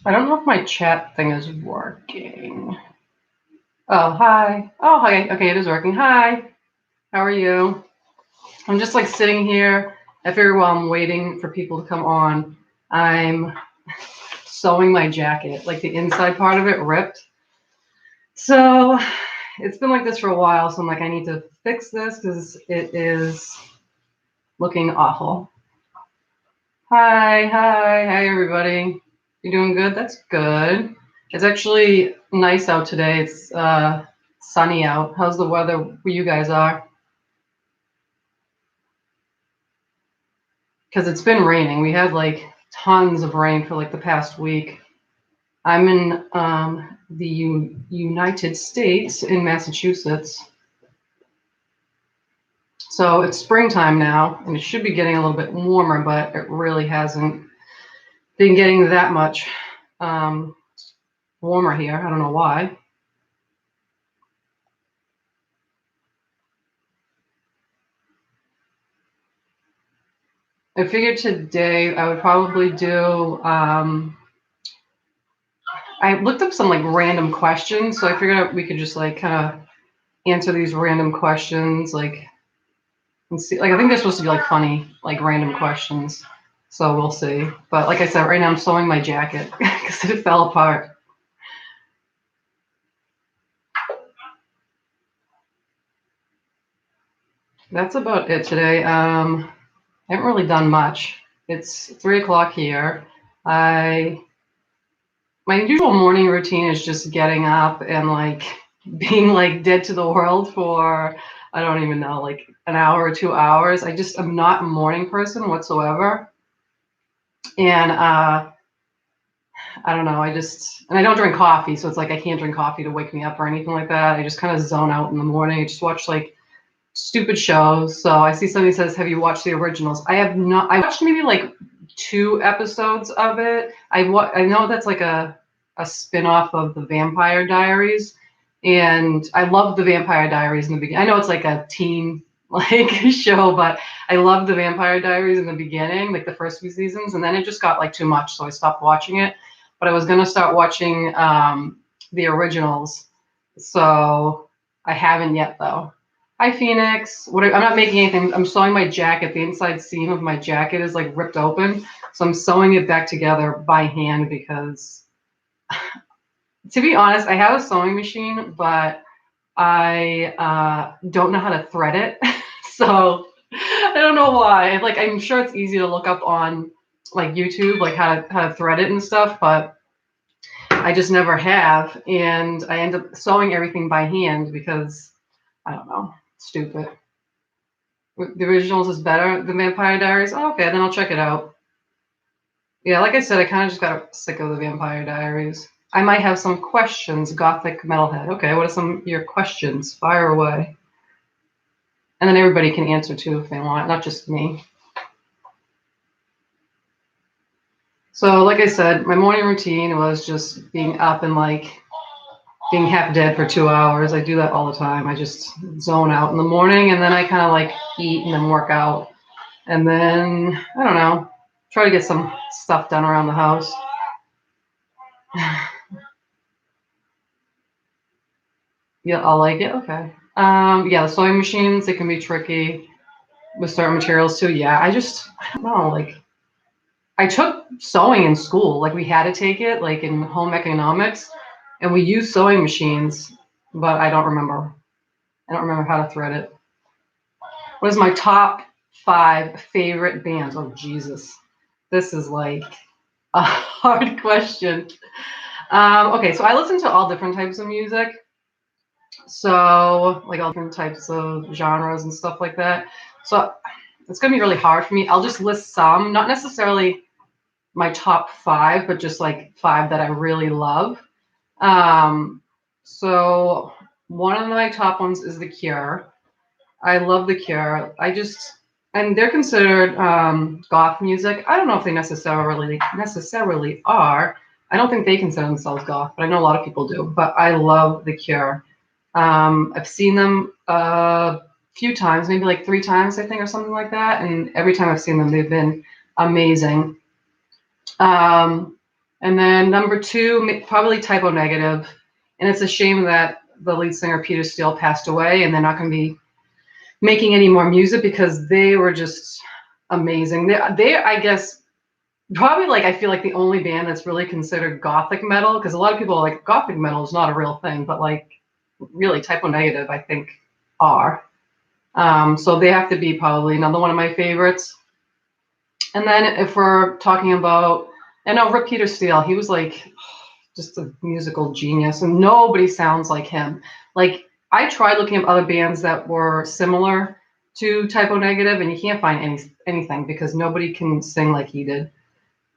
I don't know if my chat thing is working. Oh, hi. Oh, hi. Okay, it is working. Hi. How are you? I'm just like sitting here. I figure while I'm waiting for people to come on, I'm sewing my jacket. Like the inside part of it ripped. So it's been like this for a while. So I'm like, I need to fix this because it is looking awful. Hi, everybody. You doing good? That's good. It's actually nice out today. It's sunny out. How's the weather where you guys are? Because it's been raining. We had like tons of rain for like the past week. I'm in the United States in Massachusetts. So it's springtime now, and it should be getting a little bit warmer, but it really hasn't been getting that much um, warmer here. I don't know why. I figured today I would probably do. I looked up some like random questions, so I figured we could just like kind of answer these random questions, like and see. Like I think they're supposed to be like funny, like random questions. So we'll see. But like I said, right now I'm sewing my jacket because it fell apart. That's about it today. I haven't really done much. It's 3 o'clock here. I My usual morning routine is just getting up and like being like dead to the world for I don't even know, like an hour or 2 hours. I'm not a morning person whatsoever. And I don't know, and I don't drink coffee, so it's like I can't drink coffee to wake me up or anything like that. I just kind of zone out in the morning. I just watch like stupid shows. So I see somebody says, "Have you watched the originals?" I have not. I watched maybe like 2 episodes of it. I know that's like a spin-off of the Vampire Diaries, and I loved the Vampire Diaries in the beginning. I know it's like a teen like show, but I loved the Vampire Diaries in the beginning, like the first few seasons, and then it just got like too much, so I stopped watching it. But I was gonna start watching the originals, so I haven't yet though. Hi, Phoenix. I'm not making anything. I'm sewing my jacket. The inside seam of my jacket is like ripped open. So I'm sewing it back together by hand because, to be honest, I have a sewing machine, but I don't know how to thread it. So I don't know why. Like, I'm sure it's easy to look up on like YouTube, like how to thread it and stuff, but I just never have. And I end up sewing everything by hand because I don't know, stupid. The originals is better than Vampire Diaries. Oh, okay, then I'll check it out. Yeah, like I said, I kind of just got sick of the Vampire Diaries. I might have some questions, Gothic Metalhead. Okay, what are some of your questions? Fire away. And then everybody can answer too if they want, not just me. So, like I said, my morning routine was just being up and like being half dead for 2 hours. I do that all the time. I just zone out in the morning and then I kind of like eat and then work out. And then, I don't know, try to get some stuff done around the house. Yeah, I'll like it. Okay. Yeah, the sewing machines, it can be tricky with certain materials too. Yeah, I don't know, like I took sewing in school. Like we had to take it like in home economics and we used sewing machines, but I don't remember how to thread it. What is my top 5 favorite bands? Oh Jesus. This is like a hard question. Okay, so I listen to all different types of music. So like all different types of genres and stuff like that. So it's gonna be really hard for me. I'll just list some, not necessarily my top 5, but just like 5 that I really love. Um, so one of my top ones is The Cure. I love The Cure. And they're considered goth music. I don't know if they necessarily are. I don't think they consider themselves goth, but I know a lot of people do. But I love The Cure. I've seen them a few times, maybe like 3 times, I think, or something like that. And every time I've seen them, they've been amazing. Um, And then number two, probably Typo Negative. And it's a shame that the lead singer Peter Steele passed away, and they're not going to be making any more music because they were just amazing. They I guess probably like I feel like the only band that's really considered gothic metal, because a lot of people are like gothic metal is not a real thing, but like really Typo Negative I think are. So they have to be probably another one of my favorites. And then if we're talking about, and no, Rip Peter Steele, he was like just a musical genius, and nobody sounds like him. Like I tried looking up other bands that were similar to Typo Negative, and you can't find anything because nobody can sing like he did.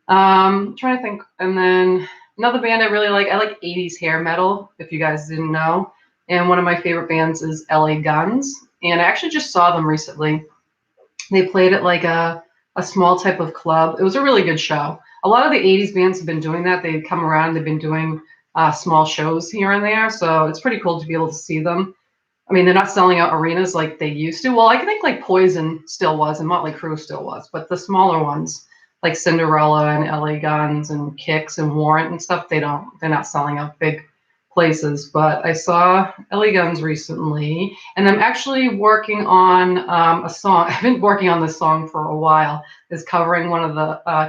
Trying to think, and then another band I like 80s hair metal, if you guys didn't know. And one of my favorite bands is LA Guns. And I actually just saw them recently. They played at like a small type of club. It was a really good show. A lot of the 80s bands have been doing that. They've come around, they've been doing small shows here and there. So it's pretty cool to be able to see them. I mean, they're not selling out arenas like they used to. Well, I think like Poison still was and Motley Crue still was, but the smaller ones like Cinderella and LA Guns and Kicks and Warrant and stuff, they're not selling out big places. But I saw LA Guns recently, and I'm actually working on a song. I've been working on this song for a while. Is covering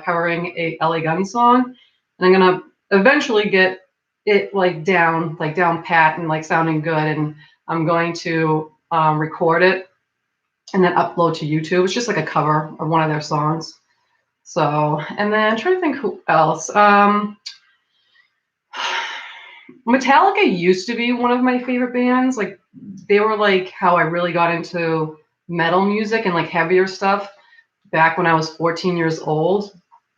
covering a LA Guns song, and I'm gonna eventually get it down pat and like sounding good, and I'm going to record it and then upload to YouTube. It's just like a cover of one of their songs. So, and then I'm trying to think who else. Metallica used to be one of my favorite bands. Like they were like how I really got into metal music and like heavier stuff back when I was 14 years old.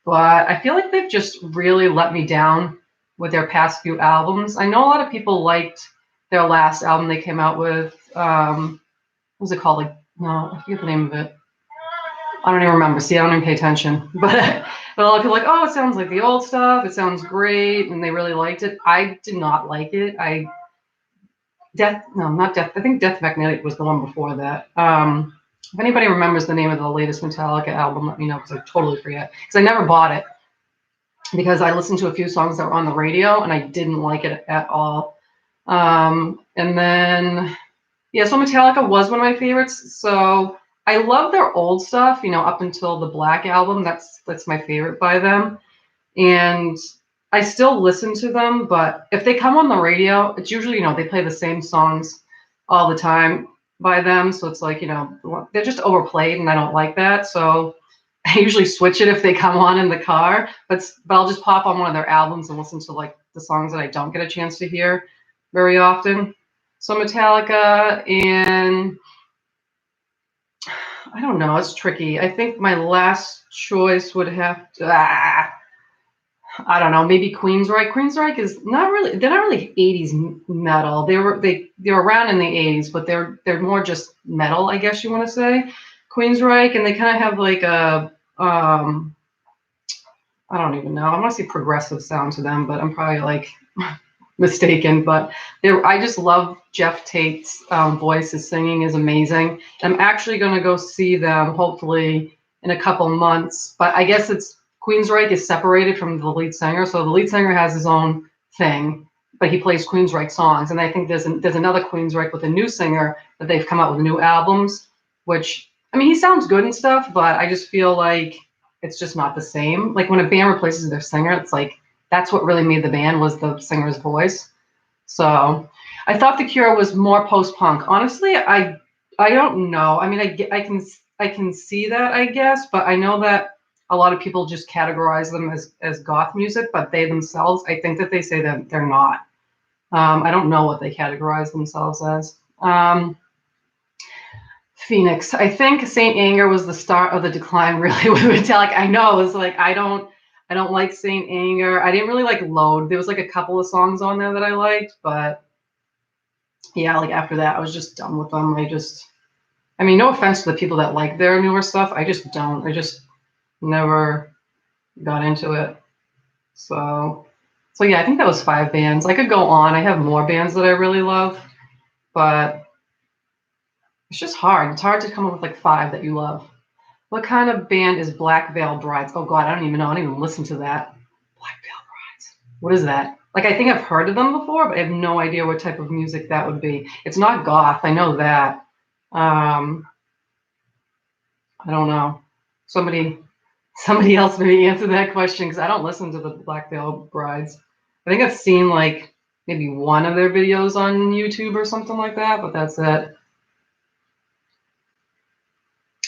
But I feel like they've just really let me down with their past few albums. I know a lot of people liked their last album they came out with. What was it called? Like, no, I forget the name of it. I don't even remember. See, I don't even pay attention. But a lot of people are like, oh, it sounds like the old stuff. It sounds great, and they really liked it. I did not like it. Not Death. I think Death Magnetic was the one before that. If anybody remembers the name of the latest Metallica album, let me know because I totally forget. Because I never bought it because I listened to a few songs that were on the radio and I didn't like it at all. And then yeah, so Metallica was one of my favorites. So I love their old stuff, up until the Black album. That's my favorite by them. And I still listen to them, but if they come on the radio, it's usually, they play the same songs all the time by them. So it's like, they're just overplayed and I don't like that. So I usually switch it if they come on in the car, but I'll just pop on one of their albums and listen to like the songs that I don't get a chance to hear very often. So Metallica, and I don't know, it's tricky. I think my last choice would have to, I don't know, maybe Queensryche. Queensryche is they're not really 80s metal. They were around in the 80s, but they're more just metal, I guess you want to say. Queensryche, and they kind of have like a I don't even know. I want to say progressive sound to them, but I'm probably like mistaken. But I just love Jeff Tate's voice. His singing is amazing. I'm actually going to go see them hopefully in a couple months. But I guess Queensryche is separated from the lead singer, so the lead singer has his own thing, but he plays Queensryche songs. And I think there's another Queensryche with a new singer that they've come out with new albums. Which I mean, he sounds good and stuff, but I just feel like it's just not the same. Like when a band replaces their singer, it's like that's what really made the band was the singer's voice. So I thought The Cure was more post-punk. Honestly, I don't know. I mean, I can see that, I guess, but I know that a lot of people just categorize them as goth music, but they themselves, I think that they say that they're not. I don't know what they categorize themselves as. Phoenix. I think Saint Anger was the start of the decline, really, with Metallica. I know it was like I don't like Saint Anger. I didn't really like Load. There was like a couple of songs on there that I liked, but yeah, like after that, I was just done with them. I mean, no offense to the people that like their newer stuff. I just don't. I just never got into it. So yeah, I think that was 5 bands. I could go on. I have more bands that I really love, but it's just hard. It's hard to come up with like 5 that you love. What kind of band is Black Veil Brides? Oh God, I don't even know. I don't even listen to that. Black Veil What is that? Like, I think I've heard of them before, but I have no idea what type of music that would be. It's not goth. I know that. Um, I don't know. Somebody, somebody else maybe answer that question because I don't listen to the Black Veil Brides. I think I've seen like maybe one of their videos on YouTube or something like that, but that's it.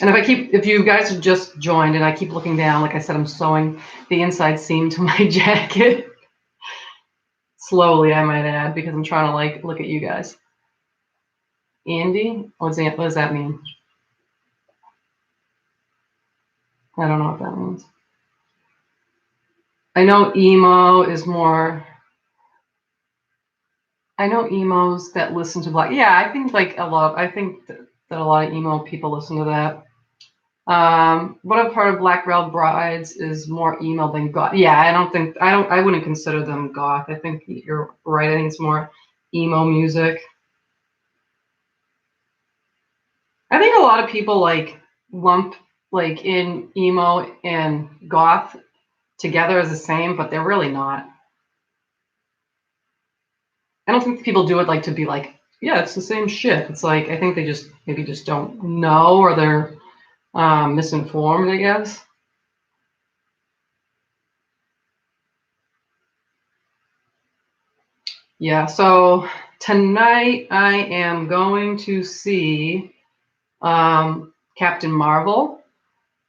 And if you guys have just joined and I keep looking down, like I said, I'm sewing the inside seam to my jacket. Slowly, I might add, because I'm trying to like look at you guys. Andy? What does that mean? I don't know what that means. I know emo is more. I know emos that listen to Black. Yeah, I think like a lot. I think that a lot of emo people listen to that. What I've heard of Black Veil Brides is more emo than goth. Yeah, I wouldn't consider them goth. I think you're right. I think it's more emo music. I think a lot of people like lump like in emo and goth together as the same, but they're really not. I don't think people do it like to be like, yeah, it's the same shit. It's like I think they just maybe just don't know or they're misinformed, I guess. Yeah, so tonight I am going to see Captain Marvel.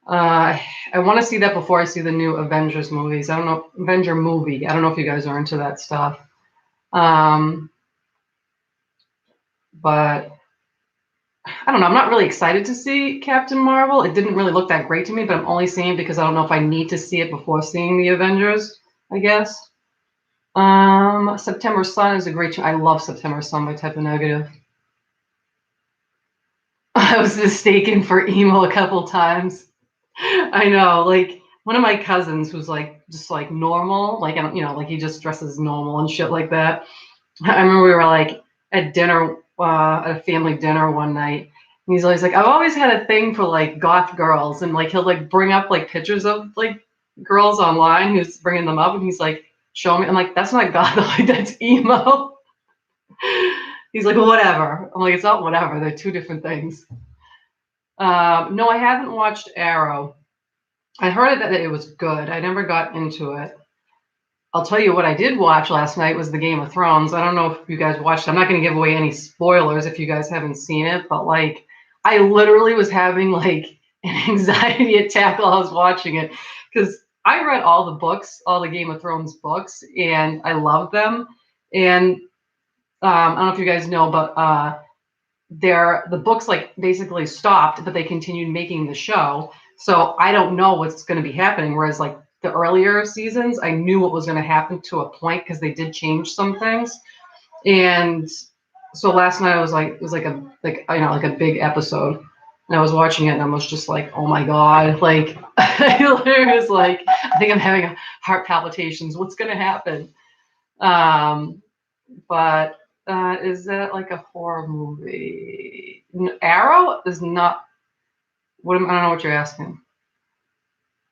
I want to see that before I see the new Avengers movies. I don't know, Avenger movie. I don't know if you guys are into that stuff. Um, but I don't know. I'm not really excited to see Captain Marvel. It didn't really look that great to me, but I'm only seeing it because I don't know if I need to see it before seeing the Avengers, I guess. September Sun is a great show. I love September Sun by Type of Negative. I was mistaken for emo a couple times. I know, like one of my cousins who's like just like normal, like like he just dresses normal and shit like that. I remember we were like at dinner, at a family dinner one night. And he's always like, I've always had a thing for like goth girls, and like he'll like bring up like pictures of like girls online who's bringing them up, and he's like, show me. I'm like, that's not goth, like that's emo. He's like, whatever. I'm like, it's not whatever. They're two different things. No, I haven't watched Arrow. I heard that it was good. I never got into it. I'll tell you what I did watch last night was the Game of Thrones. I don't know if you guys watched it. I'm not going to give away any spoilers if you guys haven't seen it, but like I literally was having like an anxiety attack while I was watching it because I read all the books, all the Game of Thrones books, and I loved them. And I don't know if you guys know, but the books like basically stopped, but they continued making the show. So I don't know what's going to be happening. Whereas like the earlier seasons, I knew what was going to happen to a point because they did change some things. And so last night I was like, it was like like a big episode. And I was watching it and I was just like, oh my God. Like I literally was like, I think I'm having heart palpitations. What's going to happen? Um, but is that like a horror movie? Arrow is not. I don't know what you're asking.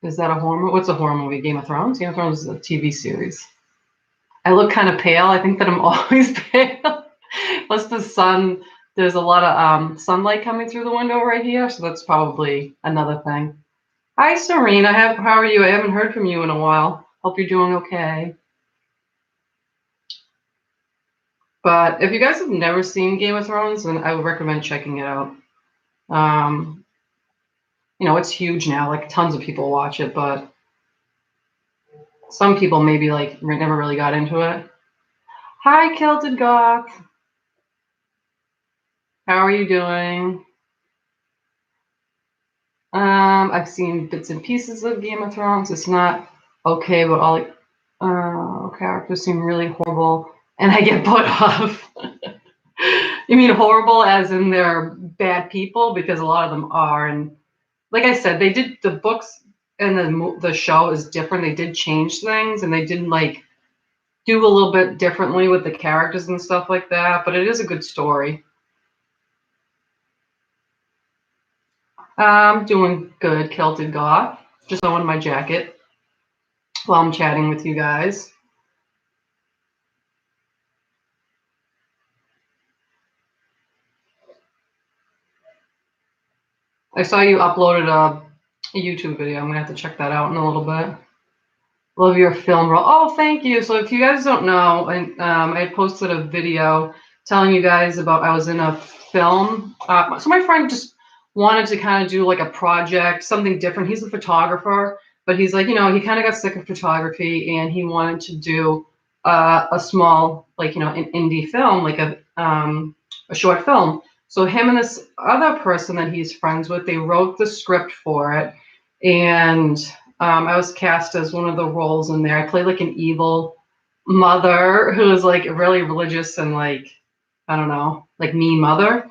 Is that a horror movie? What's a horror movie? Game of Thrones? Game of Thrones is a TV series. I look kind of pale. I think that I'm always pale. Plus the sun. There's a lot of sunlight coming through the window right here, so that's probably another thing. Hi, Serena. How are you? I haven't heard from you in a while. Hope you're doing okay. But if you guys have never seen Game of Thrones, then I would recommend checking it out. Um, it's huge now. Like tons of people watch it, but some people maybe like never really got into it. Hi, Kilted Goth. How are you doing? I've seen bits and pieces of Game of Thrones. It's not okay, but all characters seem really horrible, and I get put off. You mean horrible as in they're bad people? Because a lot of them are, and like I said, they did the books and the show is different. They did change things, and they didn't like do a little bit differently with the characters and stuff like that. But it is a good story. I'm doing good, Celtic Goth. Just on my jacket while I'm chatting with you guys. I saw you uploaded a YouTube video. I'm gonna have to check that out in a little bit. Love your film role. Oh, thank you. So if you guys don't know, and I posted a video telling you guys about I was in a film. So my friend just wanted to kind of do like a project, something different. He's a photographer, but he's like, he kind of got sick of photography and he wanted to do a small, like, an indie film, like a short film. So him and this other person that he's friends with, they wrote the script for it, and I was cast as one of the roles in there. I played like an evil mother who was like really religious and like, I don't know, like mean mother.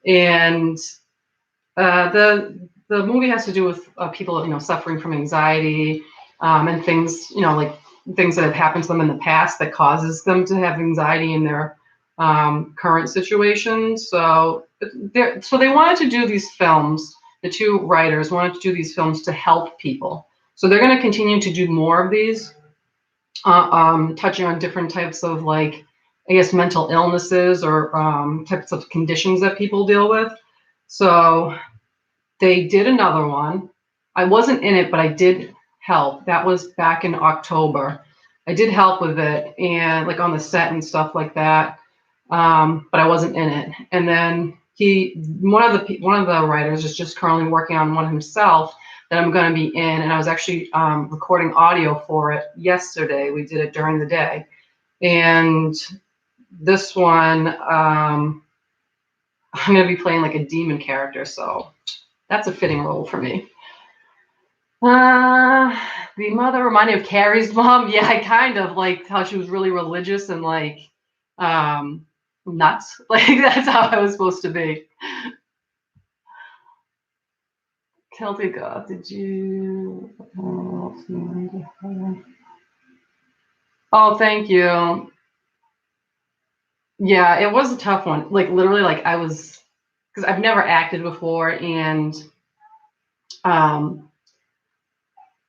And the movie has to do with people, suffering from anxiety, and things, like things that have happened to them in the past that causes them to have anxiety in their current situation. So they wanted to do these films. The two writers wanted to do these films to help people. So they're going to continue to do more of these, touching on different types of, like, I guess, mental illnesses or types of conditions that people deal with. So they did another one. I wasn't in it, but I did help. That was back in October. I did help with it and like on the set and stuff like that, but I wasn't in it. And then one of the writers is just currently working on one himself that I'm going to be in, and I was actually recording audio for it yesterday. We did it during the day, and this one I'm going to be playing like a demon character, so that's a fitting role for me. The mother reminded me of Carrie's mom. Yeah, I kind of like how she was really religious and like nuts. Like that's how I was supposed to be. Celtic God, did you? Oh, thank you. Yeah, it was a tough one. Like literally, like because I've never acted before, and I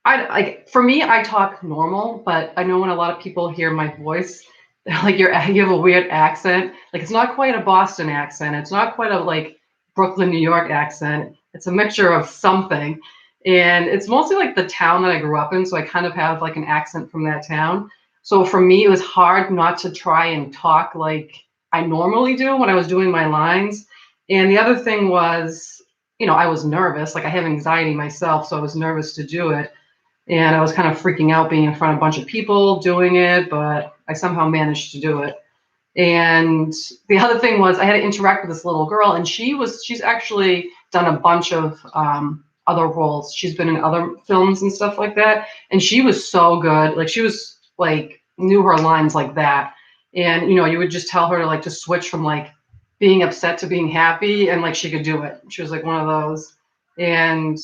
like, for me, I talk normal, but I know when a lot of people hear my voice, they're like, you have a weird accent. Like it's not quite a Boston accent. It's not quite a like Brooklyn, New York accent. It's a mixture of something. And it's mostly like the town that I grew up in. So I kind of have like an accent from that town. So for me, it was hard not to try and talk like I normally do when I was doing my lines. And the other thing was, I was nervous. Like I have anxiety myself, so I was nervous to do it. And I was kind of freaking out being in front of a bunch of people doing it, but I somehow managed to do it. And the other thing was I had to interact with this little girl, and she's actually done a bunch of other roles. She's been in other films and stuff like that. And she was so good. Like she was like knew her lines like that. And you would just tell her to like to switch from like being upset to being happy, and like she could do it. She was like one of those. And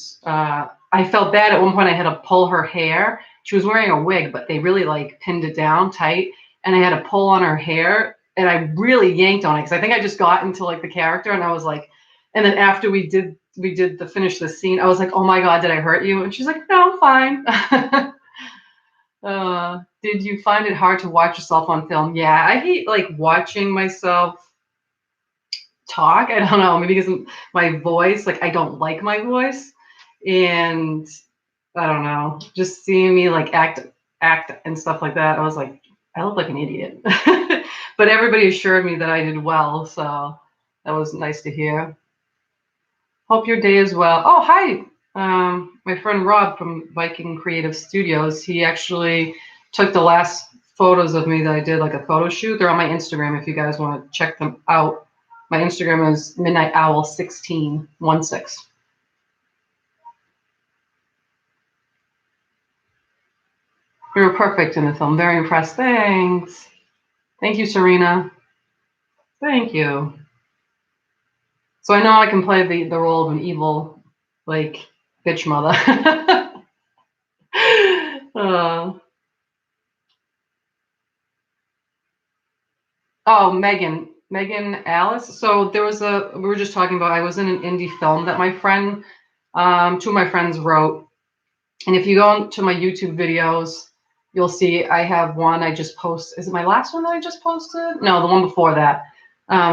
I felt bad at one point. I had to pull her hair. She was wearing a wig, but they really like pinned it down tight, and I had to pull on her hair, and I really yanked on it because I think I just got into like the character, and I was like, and then after we did the finish the scene, I was like, oh my God, did I hurt you? And she's like, no, I'm fine. Did you find it hard to watch yourself on film? Yeah, I hate like watching myself talk. I don't know, maybe because my voice, like I don't like my voice, and I don't know, just seeing me like act and stuff like that, I was like, I look like an idiot. But everybody assured me that I did well, so that was nice to hear. Hope your day is well. Oh, hi. My friend Rob from Viking Creative Studios, he actually took the last photos of me that I did, like a photo shoot. They're on my Instagram if you guys want to check them out. My Instagram is midnightowl1616. You were perfect in the film. Very impressed. Thanks. Thank you, Serena. Thank you. So I know I can play the role of an evil, like, bitch mother. Oh, Megan Alice. So we were just talking about, I was in an indie film that my friend, two of my friends wrote. And if you go to my YouTube videos, you'll see I have one I just posted. Is it my last one that I just posted? No, the one before that.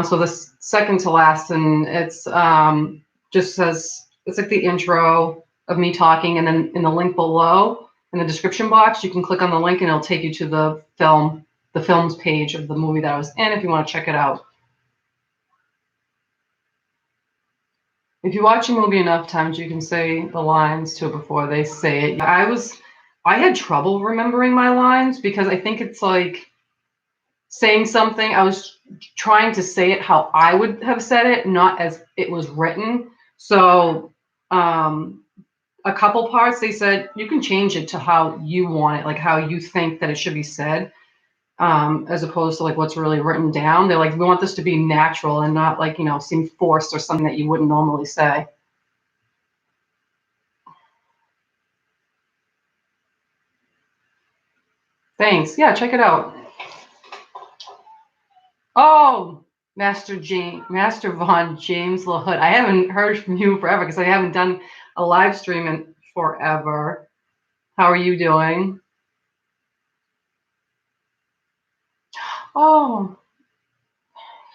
So the second to last, and it's just says it's like the intro of me talking, and then in the link below in the description box, you can click on the link and it'll take you to the films page of the movie that I was in if you want to check it out. If you watch a movie enough times, you can say the lines to it before they say it. I had trouble remembering my lines because I think it's like saying something. I was trying to say it how I would have said it, not as it was written. So, a couple parts they said you can change it to how you want it, like how you think that it should be said, as opposed to like what's really written down. They're like, we want this to be natural and not like, seem forced or something that you wouldn't normally say. Thanks. Yeah, check it out. Oh, Master Von James LaHood. I haven't heard from you forever because I haven't done a live stream in forever. How are you doing? Oh,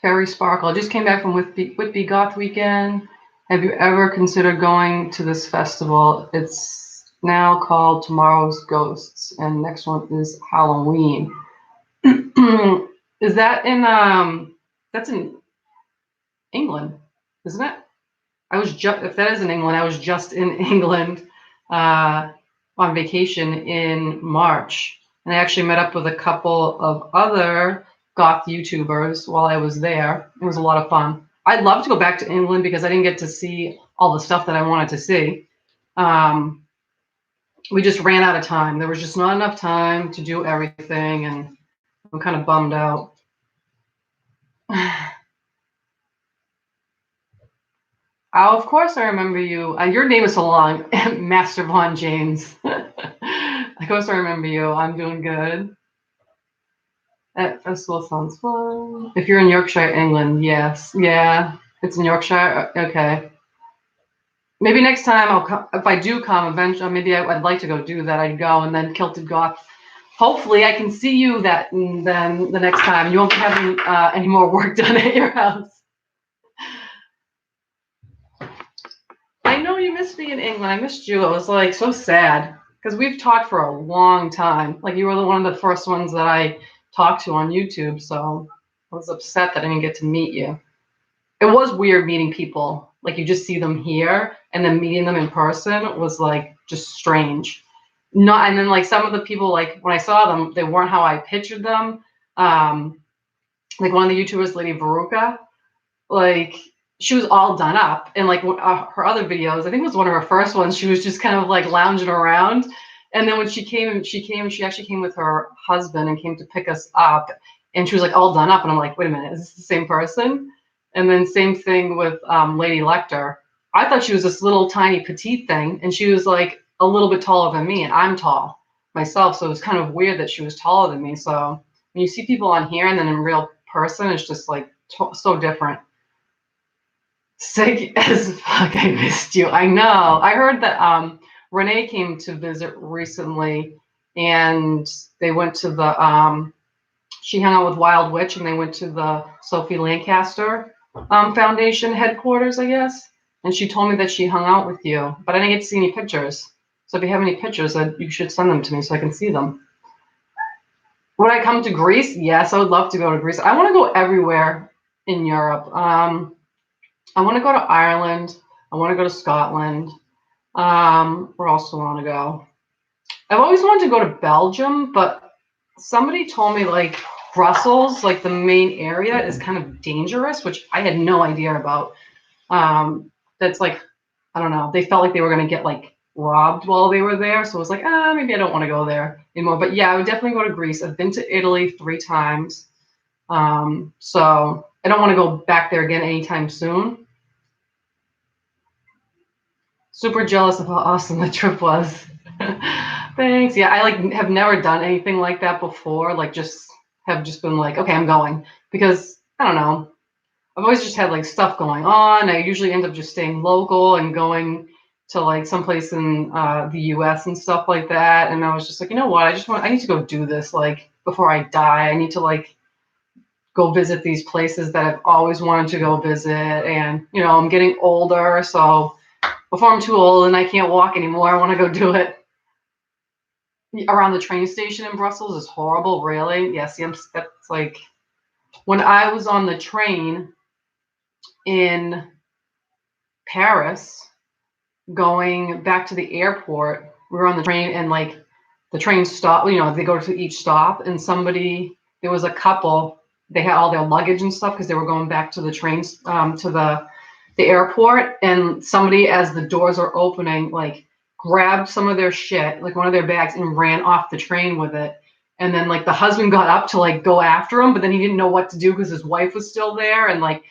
Fairy Sparkle. I just came back from Whitby Goth Weekend. Have you ever considered going to this festival? It's now called Tomorrow's Ghosts, and next one is Halloween. Is that in that's in England, isn't it? If that is in England, I was just in England on vacation in March, and I actually met up with a couple of other goth YouTubers while I was there. It was a lot of fun. I'd love to go back to England because I didn't get to see all the stuff that I wanted to see. We just ran out of time. There was just not enough time to do everything, and I'm kind of bummed out. Oh, of course I remember you. Your name is so long, Master Von James. Of course I remember you. I'm doing good. That festival sounds fun. If you're in Yorkshire, England, yes. Yeah, it's in Yorkshire. Okay. Maybe next time I'll come. If I do come eventually, maybe I'd like to go do that. I'd go, and then Kilted Goth. Hopefully I can see you then the next time. You won't be having any more work done at your house. I know you missed me in England. I missed you. I was like so sad because we've talked for a long time. Like you were one of the first ones that I talked to on YouTube. So I was upset that I didn't get to meet you. It was weird meeting people. Like you just see them here and then meeting them in person was like just strange. Not, and then like some of the people, like when I saw them, they weren't how I pictured them. Like one of the YouTubers, Lady Veruca, like she was all done up, and like her other videos, I think it was one of her first ones, she was just kind of like lounging around. And then when she actually came with her husband and came to pick us up, and she was like all done up, and I'm like, wait a minute, is this the same person? And then same thing with Lady Lecter. I thought she was this little tiny petite thing, and she was like a little bit taller than me, and I'm tall myself, so it was kind of weird that she was taller than me. So when you see people on here and then in real person, it's just like so different. Sick as fuck. I missed you. I know. I heard that Renee came to visit recently, and they went to the she hung out with Wild Witch, and they went to the Sophie Lancaster Foundation headquarters, I guess. And she told me that she hung out with you, but I didn't get to see any pictures. So if you have any pictures, you should send them to me so I can see them. Would I come to Greece? Yes, I would love to go to Greece. I want to go everywhere in Europe. I want to go to Ireland. I want to go to Scotland. Where else do I want to go? I've always wanted to go to Belgium, but somebody told me like Brussels, like the main area, is kind of dangerous, which I had no idea about. That's like, I don't know. They felt like they were going to get like robbed while they were there. So I was like, maybe I don't want to go there anymore. But yeah, I would definitely go to Greece. I've been to Italy 3 times. So I don't want to go back there again anytime soon. Super jealous of how awesome the trip was. Thanks. Yeah, I like have never done anything like that before. Like just been like, okay, I'm going, because I don't know. I've always just had like stuff going on. I usually end up just staying local and going to like someplace in the US and stuff like that. And I was just like, you know what? I need to go do this like before I die. I need to like go visit these places that I've always wanted to go visit. And I'm getting older, so before I'm too old and I can't walk anymore. I want to go do it. Around the train station in Brussels is horrible, really. Yeah, see, that's like when I was on the train in Paris going back to the airport. We were on the train and like the train stopped, they go to each stop and there was a couple, they had all their luggage and stuff because they were going back to the trains, to the airport, and somebody, as the doors are opening, like grabbed some of their shit, like one of their bags, and ran off the train with it. And then like the husband got up to like go after him, but then he didn't know what to do because his wife was still there, and like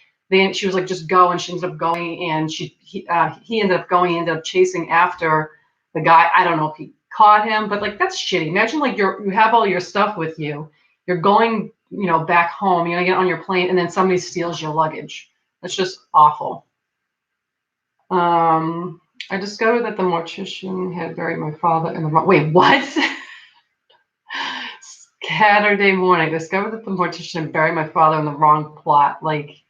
she was like, just go, and she ended up going, and he ended up going, ended up chasing after the guy. I don't know if he caught him, but like that's shitty. Imagine like you have all your stuff with you, you're going, back home, you're gonna get on your plane, and then somebody steals your luggage. That's just awful. I discovered that the mortician had buried my father in the wrong. Wait, what? Saturday morning, I discovered that the mortician had buried my father in the wrong plot. Like,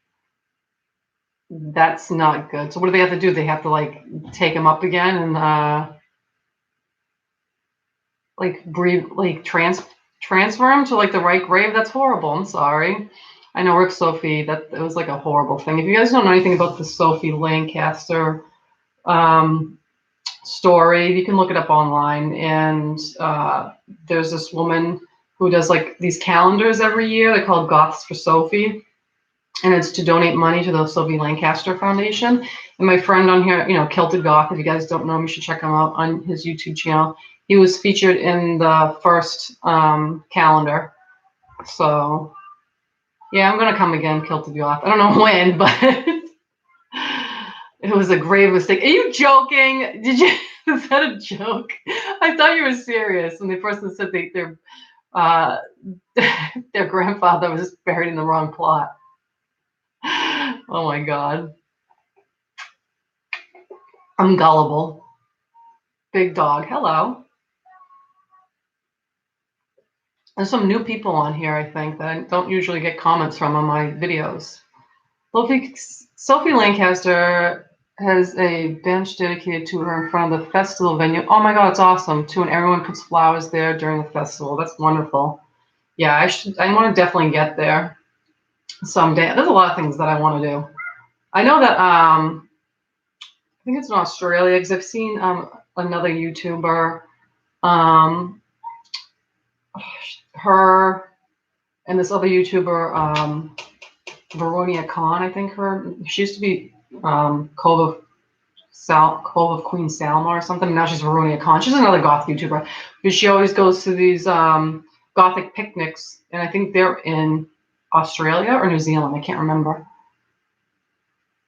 that's not good. So what do they have to do? They have to like take him up again and like breathe, like transfer him to like the right grave. That's horrible. I'm sorry. I know, Rick Sophie, that it was like a horrible thing. If you guys don't know anything about the Sophie Lancaster story, you can look it up online. And there's this woman who does like these calendars every year. They're called Goths for Sophie. And it's to donate money to the Sophie Lancaster Foundation. And my friend on here, Kilted Goth, if you guys don't know him, you should check him out on his YouTube channel. He was featured in the first calendar. So, yeah, I'm going to come again, Kilted Goth. I don't know when, but it was a grave mistake. Are you joking? Is that a joke? I thought you were serious when the person said their grandfather was buried in the wrong plot. Oh my God. I'm gullible. Big dog, hello. There's some new people on here, I think, that I don't usually get comments from on my videos. Sophie Lancaster has a bench dedicated to her in front of the festival venue. Oh my God, it's awesome too, and everyone puts flowers there during the festival. That's wonderful. Yeah, I want to definitely get there someday. There's a lot of things that I want to do. I know that I think it's in Australia, because I've seen another YouTuber, her and this other YouTuber, Veronia Khan, I think she used to be Cove of Queen Salma or something. Now she's Veronia Khan. She's another goth YouTuber, because she always goes to these gothic picnics, and I think they're in Australia or New Zealand. I can't remember.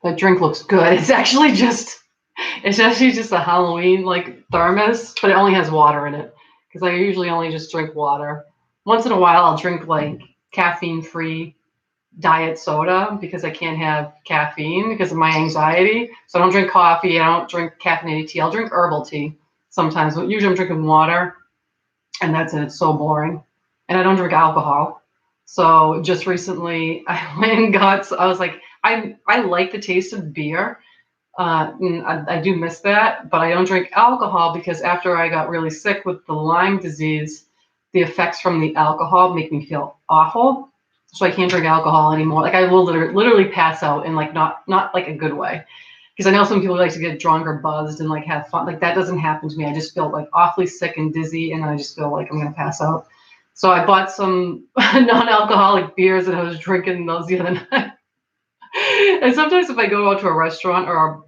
That drink looks good. It's actually just a Halloween like thermos, but it only has water in it, because I usually only just drink water. Once in a while, I'll drink like caffeine-free diet soda, because I can't have caffeine because of my anxiety. So I don't drink coffee. I don't drink caffeinated tea. I'll drink herbal tea sometimes, but usually I'm drinking water, and that's it. It's so boring. And I don't drink alcohol. So just recently I went and I was like, I like the taste of beer. I do miss that, but I don't drink alcohol, because after I got really sick with the Lyme disease, the effects from the alcohol make me feel awful. So I can't drink alcohol anymore. Like I will literally pass out in like not like a good way. Because I know some people like to get drunk or buzzed and like have fun. Like that doesn't happen to me. I just feel like awfully sick and dizzy, and I just feel like I'm gonna pass out. So I bought some non-alcoholic beers, and I was drinking those the other night. And sometimes if I go out to a restaurant or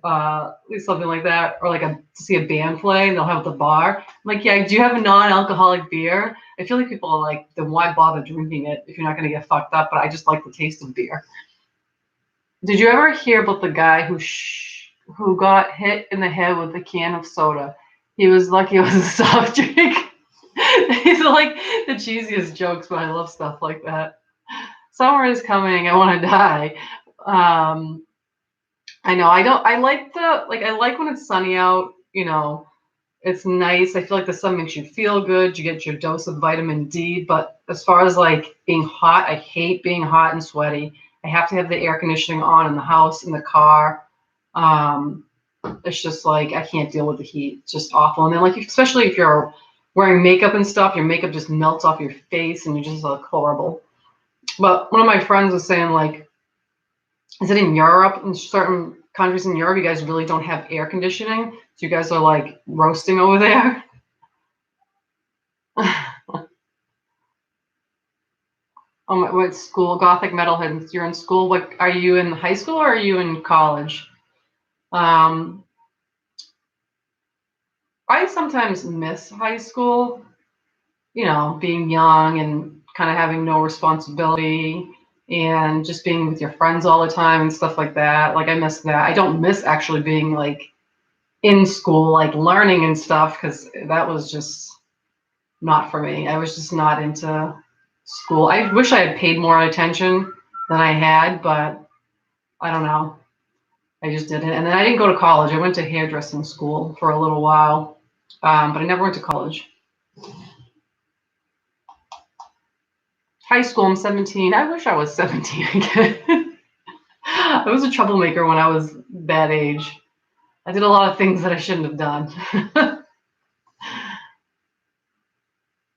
something like that, or like to see a band play, and they'll have the bar, I'm like, yeah, do you have a non-alcoholic beer? I feel like people are like, then why bother drinking it if you're not going to get fucked up? But I just like the taste of beer. Did you ever hear about the guy who got hit in the head with a can of soda? He was lucky it was a soft drink. These are like the cheesiest jokes, but I love stuff like that. Summer is coming. I want to die. I know. I like when it's sunny out. It's nice. I feel like the sun makes you feel good. You get your dose of vitamin D. But as far as like being hot, I hate being hot and sweaty. I have to have the air conditioning on in the house, in the car. It's just like I can't deal with the heat. It's just awful. And then like especially if you're wearing makeup and stuff, your makeup just melts off your face and you just look horrible. But one of my friends was saying like, is it in Europe, in certain countries in Europe, you guys really don't have air conditioning? So you guys are like roasting over there? Oh my, what school? Gothic metalhead. You're in school. What are you in high school or are you in college? Um, I sometimes miss high school, being young and kind of having no responsibility and just being with your friends all the time and stuff like that. Like I miss that. I don't miss actually being like in school, like learning and stuff, because that was just not for me. I was just not into school. I wish I had paid more attention than I had, but I don't know. I just didn't. And then I didn't go to college. I went to hairdressing school for a little while, but I never went to college. High school, I'm 17. I wish I was 17 again. I was a troublemaker when I was that age. I did a lot of things that I shouldn't have done.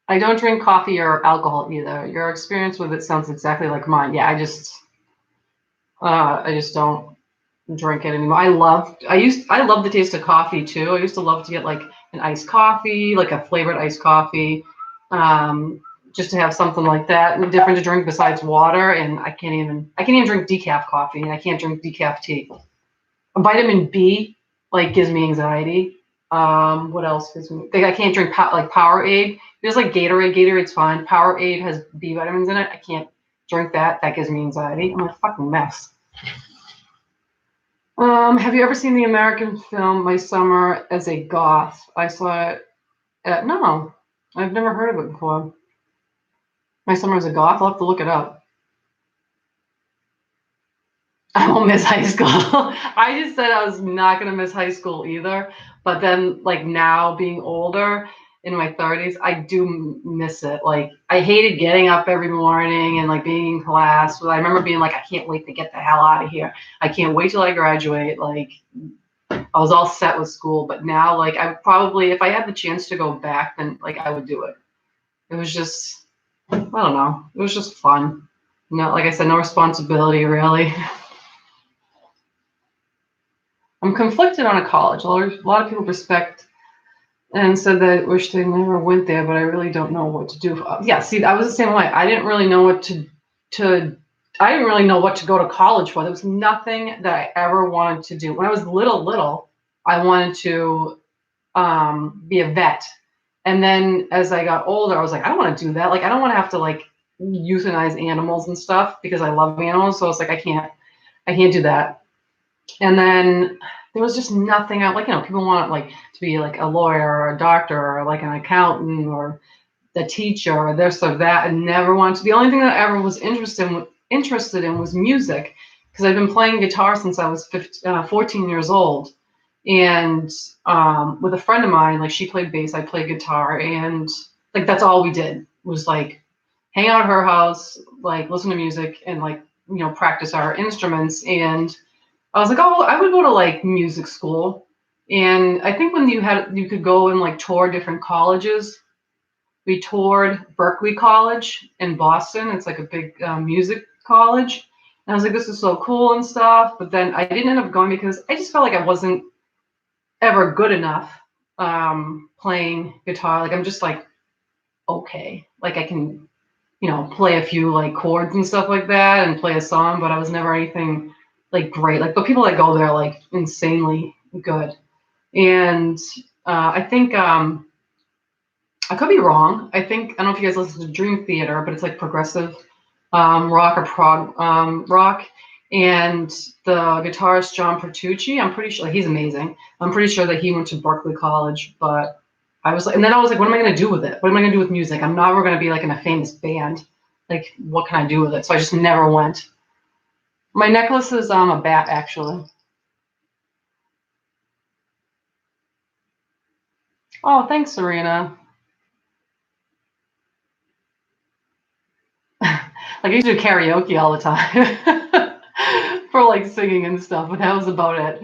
I don't drink coffee or alcohol either. Your experience with it sounds exactly like mine. Yeah, I just don't drink it anymore. I love the taste of coffee too. I used to love to get like an iced coffee, like a flavored iced coffee, um, just to have something like that and different to drink besides water. And I can't even drink decaf coffee, and I can't drink decaf tea. Vitamin B like gives me anxiety. What else gives me? Like I can't drink like Powerade. There's like Gatorade. Gatorade's fine. Powerade has B vitamins in it. I can't drink that. That gives me anxiety. I'm a fucking mess. Have you ever seen the American film My Summer as a Goth? I saw it. No, I've never heard of it before. My Summer as a Goth. I'll have to look it up. I won't miss high school. I just said I was not gonna miss high school either. But then, like now, being older in my 30s, I do miss it. Like I hated getting up every morning and like being in class. But I remember being like, I can't wait to get the hell out of here. I can't wait till I graduate. Like I was all set with school. But now, like I probably, if I had the chance to go back, then like I would do it. It was just, I don't know. It was just fun. No, like I said, no responsibility really. I'm conflicted on a college. A lot of people respect and said that wish they never went there, but I really don't know what to do. Yeah, see, I was the same way. I didn't really know what to. I didn't really know what to go to college for. There was nothing that I ever wanted to do. When I was little, I wanted to be a vet. And then as I got older, I was like, I don't want to do that. Like, I don't want to have to like euthanize animals and stuff because I love animals. So it's like I can't do that. And then there was just nothing out like, people want like to be like a lawyer or a doctor or like an accountant or the teacher or this or that, and never wanted to. The only thing that I ever was interested in was music, because I've been playing guitar since I was 14 years old. And with a friend of mine, like she played bass, I played guitar, and like that's all we did was like hang out at her house, like listen to music and like practice our instruments. And I was like, oh, I would go to like music school. And I think when you could go and like tour different colleges, we toured Berklee College in Boston. It's like a big music college. And I was like, this is so cool and stuff. But then I didn't end up going because I just felt like I wasn't ever good enough playing guitar. Like I'm just like, okay, like I can, play a few like chords and stuff like that and play a song, but I was never anything like great. Like, but people that go there are like insanely good. And I think I could be wrong. I don't know if you guys listen to Dream Theater, but it's like progressive rock or prog rock. And the guitarist John Pertucci, I'm pretty sure he's amazing. I'm pretty sure that he went to Berklee College, but I was like, and then I was like, what am I going to do with it? What am I going to do with music? I'm never going to be like in a famous band. Like, what can I do with it? So I just never went. My necklace is a bat, actually. Oh, thanks, Serena. Like I used to do karaoke all the time for like singing and stuff, but that was about it.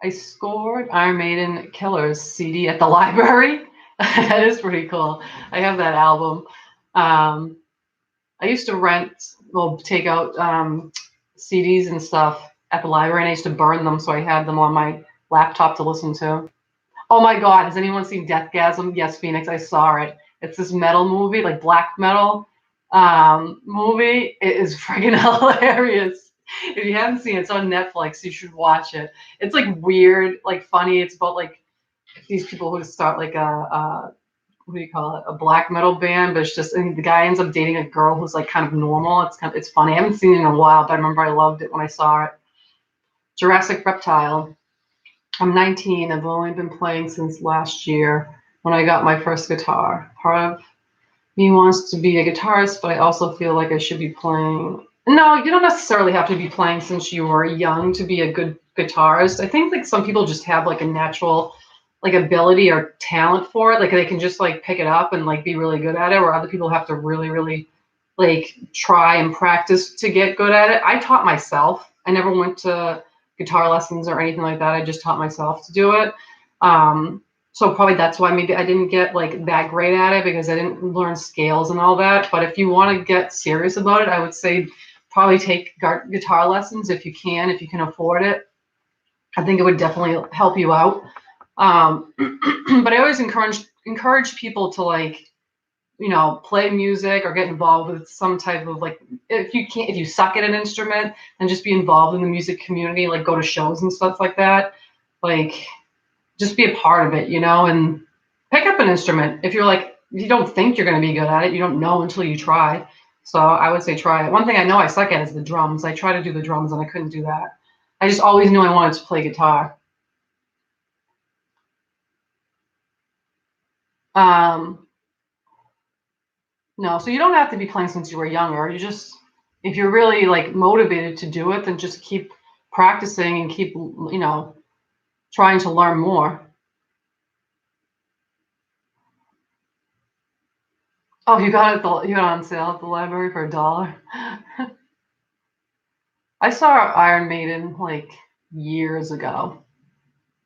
I scored Iron Maiden Killers CD at the library. That is pretty cool. I have that album. Um, I used to take out CDs and stuff at the library, and I used to burn them, so I had them on my laptop to listen to. Oh my God, has anyone seen Deathgasm? Yes, Phoenix, I saw it. It's this metal movie, like black metal movie. It is friggin' hilarious. If you haven't seen it, it's on Netflix. You should watch it. It's like weird, like funny. It's about like these people who start like a what do you call it? A black metal band, but it's just and the guy ends up dating a girl who's like kind of normal. It's funny. I haven't seen it in a while, but I remember I loved it when I saw it. Jurassic Reptile. I'm 19. I've only been playing since last year when I got my first guitar. Part of me wants to be a guitarist, but I also feel like I should be playing. No, you don't necessarily have to be playing since you were young to be a good guitarist. I think like some people just have like a natural like ability or talent for it. Like they can just like pick it up and like be really good at it, or other people have to really, really like try and practice to get good at it. I taught myself. I never went to guitar lessons or anything like that. I just taught myself to do it. So probably that's why maybe I didn't get like that great at it because I didn't learn scales and all that. But if you want to get serious about it, I would say probably take guitar lessons if you can afford it. I think it would definitely help you out. But I always encourage people to like play music or get involved with some type of like if you suck at an instrument, then just be involved in the music community, like go to shows and stuff like that. Like just be a part of it, and pick up an instrument. If you're like you don't think you're going to be good at it, you don't know until you try. So I would say try it. One thing I know I suck at is the drums. I tried to do the drums and I couldn't do that. I just always knew I wanted to play guitar. Um, no, so you don't have to be playing since you were younger. You just, if you're really like motivated to do it, then just keep practicing and keep, trying to learn more. Oh, you got it on sale at the library for $1. I saw Iron Maiden like years ago.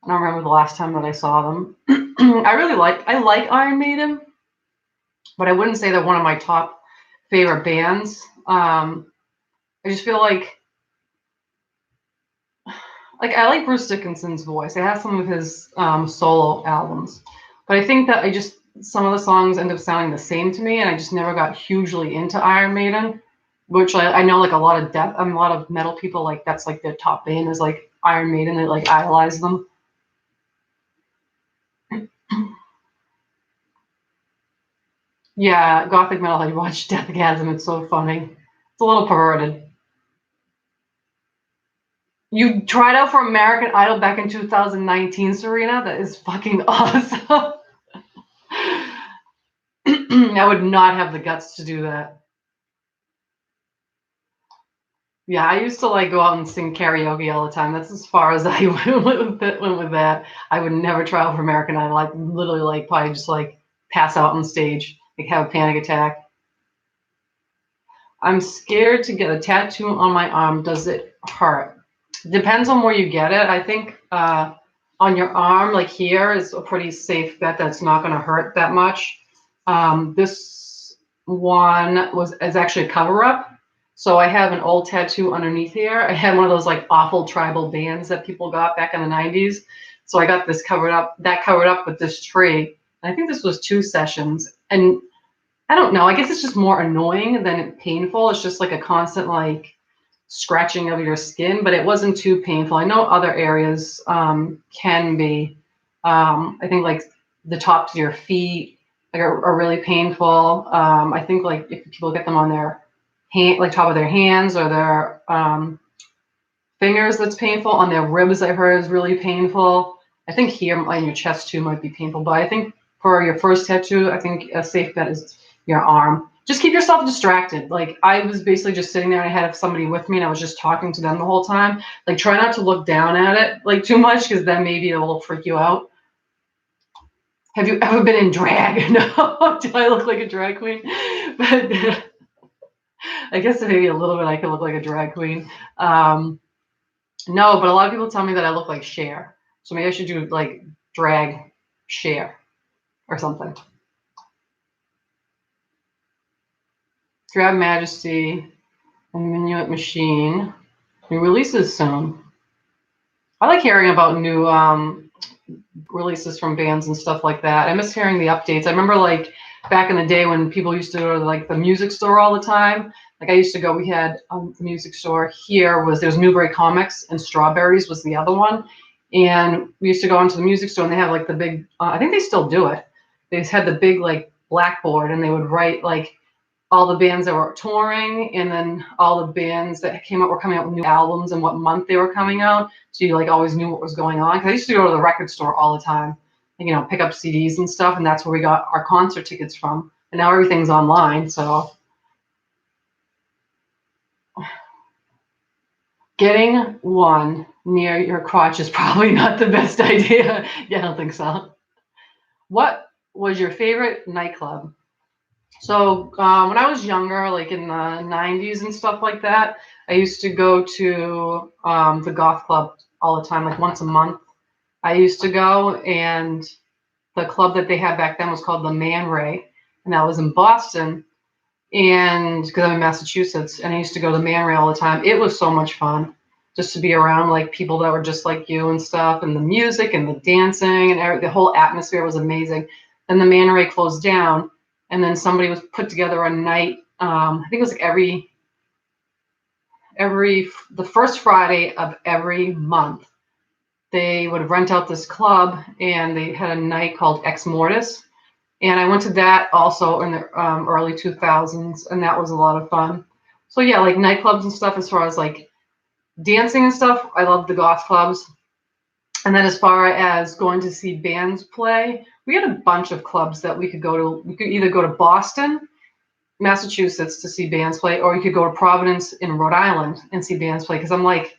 I don't remember the last time that I saw them. I like Iron Maiden, but I wouldn't say they're one of my top favorite bands. I just feel like I like Bruce Dickinson's voice. I have some of his solo albums, but I think that I just some of the songs end up sounding the same to me, and I just never got hugely into Iron Maiden, which I know like a lot of metal people like that's like their top band is like Iron Maiden. They like idolize them. Yeah, gothic metal. I watched Deathgasm. It's so funny. It's a little perverted. You tried out for American Idol back in 2019, Serena. That is fucking awesome. I would not have the guts to do that. Yeah, I used to like go out and sing karaoke all the time. That's as far as I went with that. I would never try out for American Idol. Like literally, like probably just like pass out on stage, like have a panic attack. I'm scared to get a tattoo on my arm. Does it hurt? Depends on where you get it. I think on your arm, like here, is a pretty safe bet that's not going to hurt that much. This one is actually a cover up. So I have an old tattoo underneath here. I had one of those like awful tribal bands that people got back in the 90s. So I got this covered up with this tree. And I think this was 2 sessions. And I don't know. I guess it's just more annoying than painful. It's just like a constant like scratching of your skin, but it wasn't too painful. I know other areas can be. I think like the tops of your feet like are really painful. I think like if people get them on their hand, like top of their hands or their fingers, that's painful. On their ribs, I heard is really painful. I think here on your chest too might be painful, but I think for your first tattoo, I think a safe bet is your arm. Just keep yourself distracted. Like I was basically just sitting there and I had somebody with me and I was just talking to them the whole time. Like try not to look down at it like too much because then maybe it will freak you out. Have you ever been in drag? No. Do I look like a drag queen? But I guess maybe a little bit I could look like a drag queen. No, but a lot of people tell me that I look like Cher. So maybe I should do like drag share or something. Grab Majesty and Minuet Machine. New releases soon. I like hearing about new releases from bands and stuff like that. I miss hearing the updates. I remember like back in the day when people used to go to like the music store all the time. Like I used to go, we had the music store here there's Newbury Comics and Strawberries was the other one. And we used to go into the music store and they have like the big, I think they still do it. They had the big like blackboard and they would write like all the bands that were touring and then all the bands that came out were coming out with new albums and what month they were coming out. So you like always knew what was going on. Because I used to go to the record store all the time, and, pick up CDs and stuff, and that's where we got our concert tickets from. And now everything's online, so. Getting one near your crotch is probably not the best idea. Yeah, I don't think so. What was your favorite nightclub? So when I was younger, like in the 90s and stuff like that, I used to go to the goth club all the time, like once a month. I used to go, and the club that they had back then was called the Man Ray, and that was in Boston. And because I'm in Massachusetts, and I used to go to the Man Ray all the time. It was so much fun just to be around like people that were just like you and stuff, and the music and the dancing and the whole atmosphere was amazing. Then the Man Ray closed down. And then somebody was put together a night. I think it was like the first Friday of every month. They would rent out this club, and they had a night called Ex Mortis. And I went to that also in the early 2000s, and that was a lot of fun. So yeah, like nightclubs and stuff. As far as like dancing and stuff, I love the goth clubs. And then as far as going to see bands play, we had a bunch of clubs that we could go to. We could either go to Boston, Massachusetts to see bands play, or you could go to Providence in Rhode Island and see bands play. Because I'm like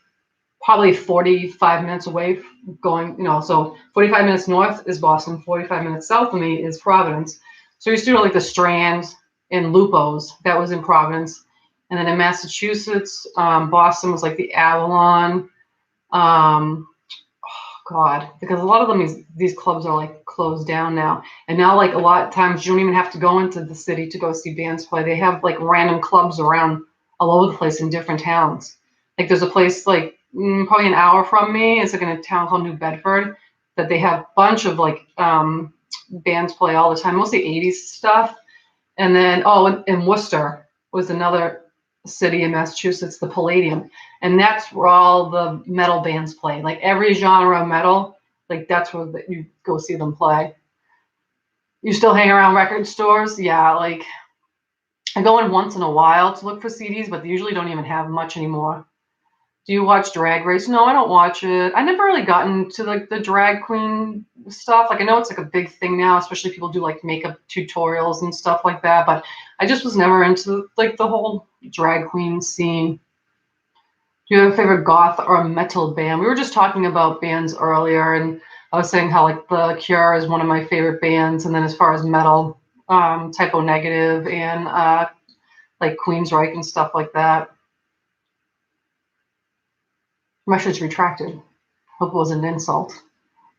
probably 45 minutes away going, so 45 minutes north is Boston, 45 minutes south of me is Providence. So we used to do like the Strand and Lupo's, that was in Providence. And then in Massachusetts, Boston was like the Avalon. God, because a lot of them, these clubs are like closed down now. And now like a lot of times you don't even have to go into the city to go see bands play. They have like random clubs around all over the place in different towns. Like there's a place like probably an hour from me. It's like in a town called New Bedford that they have a bunch of like bands play all the time, mostly 80s stuff. And then, in Worcester was another city in Massachusetts, the Palladium. And that's where all the metal bands play. Like every genre of metal, like that's where you go see them play. You still hang around record stores? Yeah, like I go in once in a while to look for CDs, but they usually don't even have much anymore. Do you watch Drag Race? No, I don't watch it. I never really gotten to like the drag queen stuff. Like I know it's like a big thing now, especially people do like makeup tutorials and stuff like that. But I just was never into like the whole drag queen scene. Do you have a favorite goth or metal band? We were just talking about bands earlier, and I was saying how like The Cure is one of my favorite bands, and then as far as metal, Typo Negative and like Queensryche and stuff like that. My shit's retracted. Hope it wasn't an insult.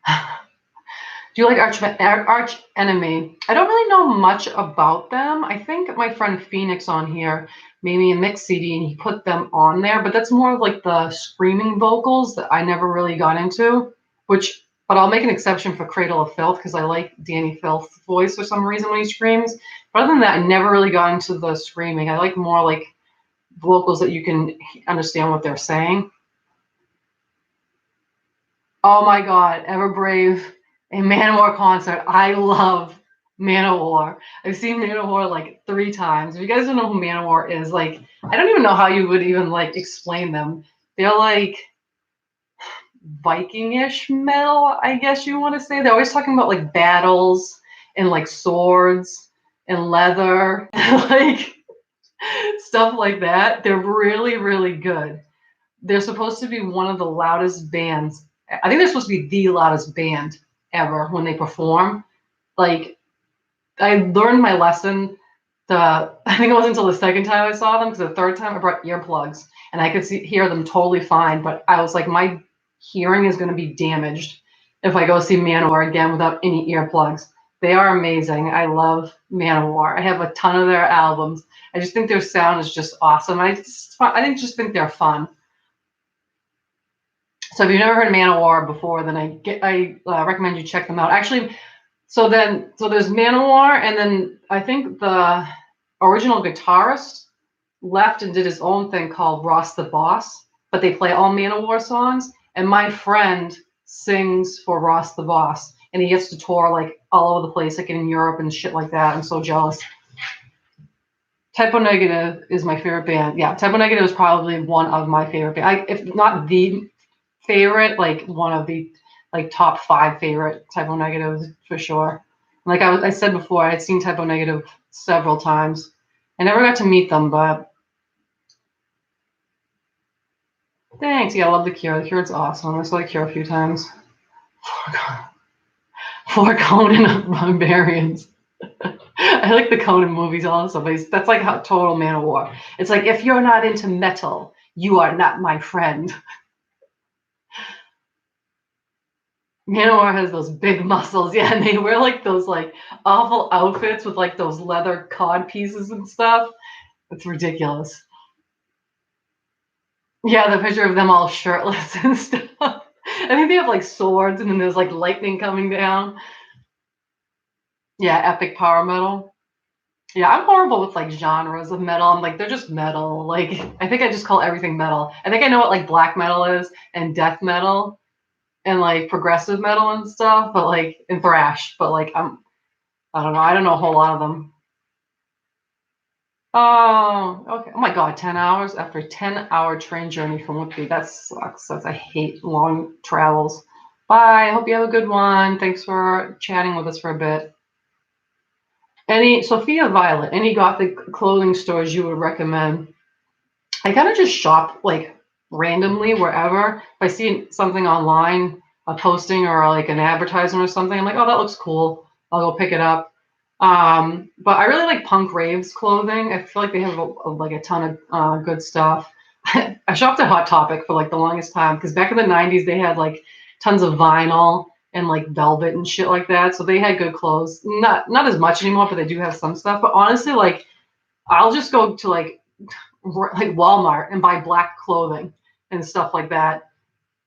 Do you like Arch Enemy? I don't really know much about them. I think my friend Phoenix on here made me a mix CD and he put them on there, but that's more of like the screaming vocals that I never really got into, but I'll make an exception for Cradle of Filth because I like Danny Filth's voice for some reason when he screams. But other than that, I never really got into the screaming. I like more like vocals that you can understand what they're saying. Oh my God, Everbrave, a Manowar concert. I love Manowar. I've seen Manowar like 3 times. If you guys don't know who Manowar is, like, I don't even know how you would even like explain them. They're like Viking-ish metal, I guess you want to say. They're always talking about like battles and like swords and leather, like stuff like that. They're really, really good. They're supposed to be one of the loudest bands. I think they're supposed to be the loudest band ever when they perform. Like, I learned my lesson. I think it wasn't until the second time I saw them, because the third time I brought earplugs and I could hear them totally fine. But I was like, my hearing is going to be damaged if I go see Manowar again without any earplugs. They are amazing. I love Manowar. I have a ton of their albums. I just think their sound is just awesome. I just think they're fun. So if you've never heard of Manowar before, then I recommend you check them out. Actually, so there's Manowar, and then I think the original guitarist left and did his own thing called Ross the Boss, but they play all Manowar songs. And my friend sings for Ross the Boss, and he gets to tour like all over the place, like in Europe and shit like that. I'm so jealous. Typo Negative is my favorite band. Yeah, Typo Negative is probably one of my favorite bands. If not the favorite, like one of the like top 5 favorite Typo Negatives for sure. Like I said before, I had seen Typo Negative several times. I never got to meet them, but thanks. Yeah, I love The Cure. The Cure is awesome. I saw The Cure a few times. For Conan of Barbarians. I like the Conan movies also, but that's like how total Man of War. It's like, if you're not into metal, you are not my friend. Manowar has those big muscles, yeah, and they wear like those like awful outfits with like those leather cod pieces and stuff. It's ridiculous. Yeah, the picture of them all shirtless and stuff. I think they have like swords, and then there's like lightning coming down. Yeah, epic power metal. Yeah, I'm horrible with like genres of metal. I'm like, they're just metal. Like, I think I just call everything metal. I think I know what like black metal is and death metal and like progressive metal and stuff, but like and thrash. But like I don't know. I don't know a whole lot of them. Oh, okay. Oh my God, 10 hours after a 10-hour train journey from Whitby. That sucks. I hate long travels. Bye. I hope you have a good one. Thanks for chatting with us for a bit. Any Sophia Violet, any gothic clothing stores you would recommend? I kind of just shop like randomly wherever. If I see something online, a posting or like an advertisement or something, I'm like, oh, that looks cool. I'll go pick it up. But I really like Punk Raves clothing. I feel like they have like a ton of good stuff. I shopped at Hot Topic for like the longest time because back in the 90s they had like tons of vinyl and like velvet and shit like that. So they had good clothes. Not as much anymore, but they do have some stuff. But honestly, like I'll just go to like Walmart and buy black clothing and stuff like that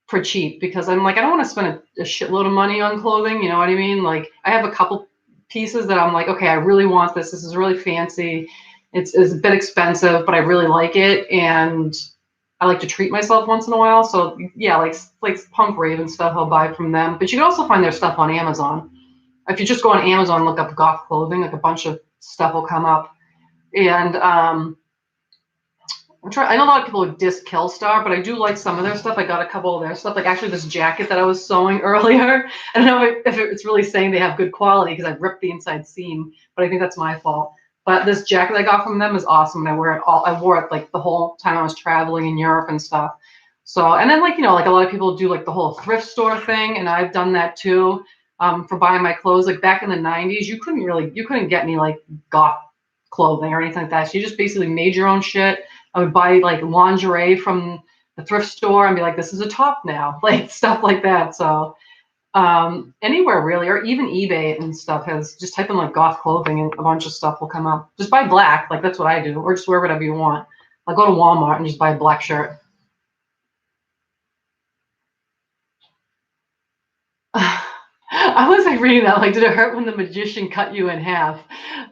for cheap because I'm like, I don't want to spend a shitload of money on clothing. You know what I mean? Like I have a couple pieces that I'm like, okay, I really want this. This is really fancy. It's a bit expensive, but I really like it. And I like to treat myself once in a while. So yeah, like Punk Raven stuff, I'll buy from them. But you can also find their stuff on Amazon. If you just go on Amazon and look up goth clothing, like a bunch of stuff will come up. And I know a lot of people diss Killstar, but I do like some of their stuff. I got a couple of their stuff, like actually this jacket that I was sewing earlier. I don't know if it's really saying they have good quality because I ripped the inside seam, but I think that's my fault. But this jacket I got from them is awesome, and I wore it like the whole time I was traveling in Europe and stuff. So, and then like like a lot of people do like the whole thrift store thing, and I've done that too. For buying my clothes, like back in the 90s, you couldn't get any like goth clothing or anything like that. So you just basically made your own shit. I would buy like lingerie from the thrift store and be like, this is a top now, like stuff like that. So anywhere really, or even eBay and stuff has just type in like goth clothing and a bunch of stuff will come up. Just buy black, like that's what I do, or just wear whatever you want. I'll go to Walmart and just buy a black shirt. I was like reading that, like, did it hurt when the magician cut you in half?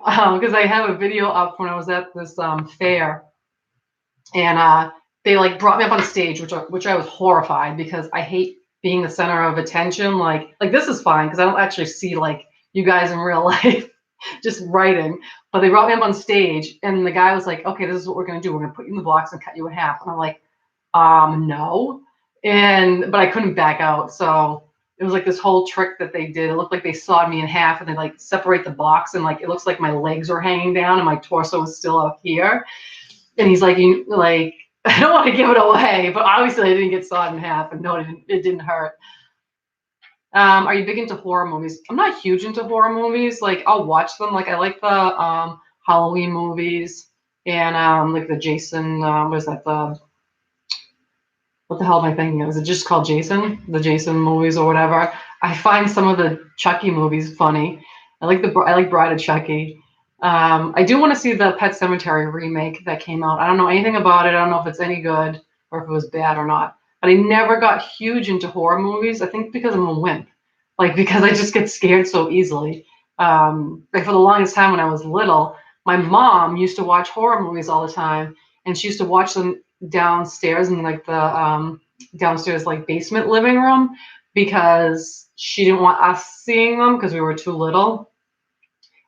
Because I have a video up when I was at this fair, and they like brought me up on stage, which I was horrified because I hate being the center of attention. Like this is fine because I don't actually see like you guys in real life, just writing. But they brought me up on stage, and the guy was like, "Okay, this is what we're gonna do. We're gonna put you in the box and cut you in half." And I'm like, no. But I couldn't back out, so it was like this whole trick that they did. It looked like they sawed me in half, and they like separate the box, and like it looks like my legs were hanging down, and my torso was still up here. And he's like, I don't want to give it away, but obviously I didn't get sawed in half, and no, it didn't hurt. Are you big into horror movies? I'm not huge into horror movies. Like I'll watch them. Like I like the Halloween movies and like the Jason. What is that? What the hell am I thinking of? Is it just called Jason? The Jason movies or whatever. I find some of the Chucky movies funny. I like Bride of Chucky. I do want to see the Pet Cemetery remake that came out. I don't know anything about it. I don't know if it's any good or if it was bad or not. But I never got huge into horror movies. I think because I'm a wimp, like because I just get scared so easily. Like for the longest time when I was little, my mom used to watch horror movies all the time, and she used to watch them downstairs in like the downstairs like basement living room because she didn't want us seeing them because we were too little.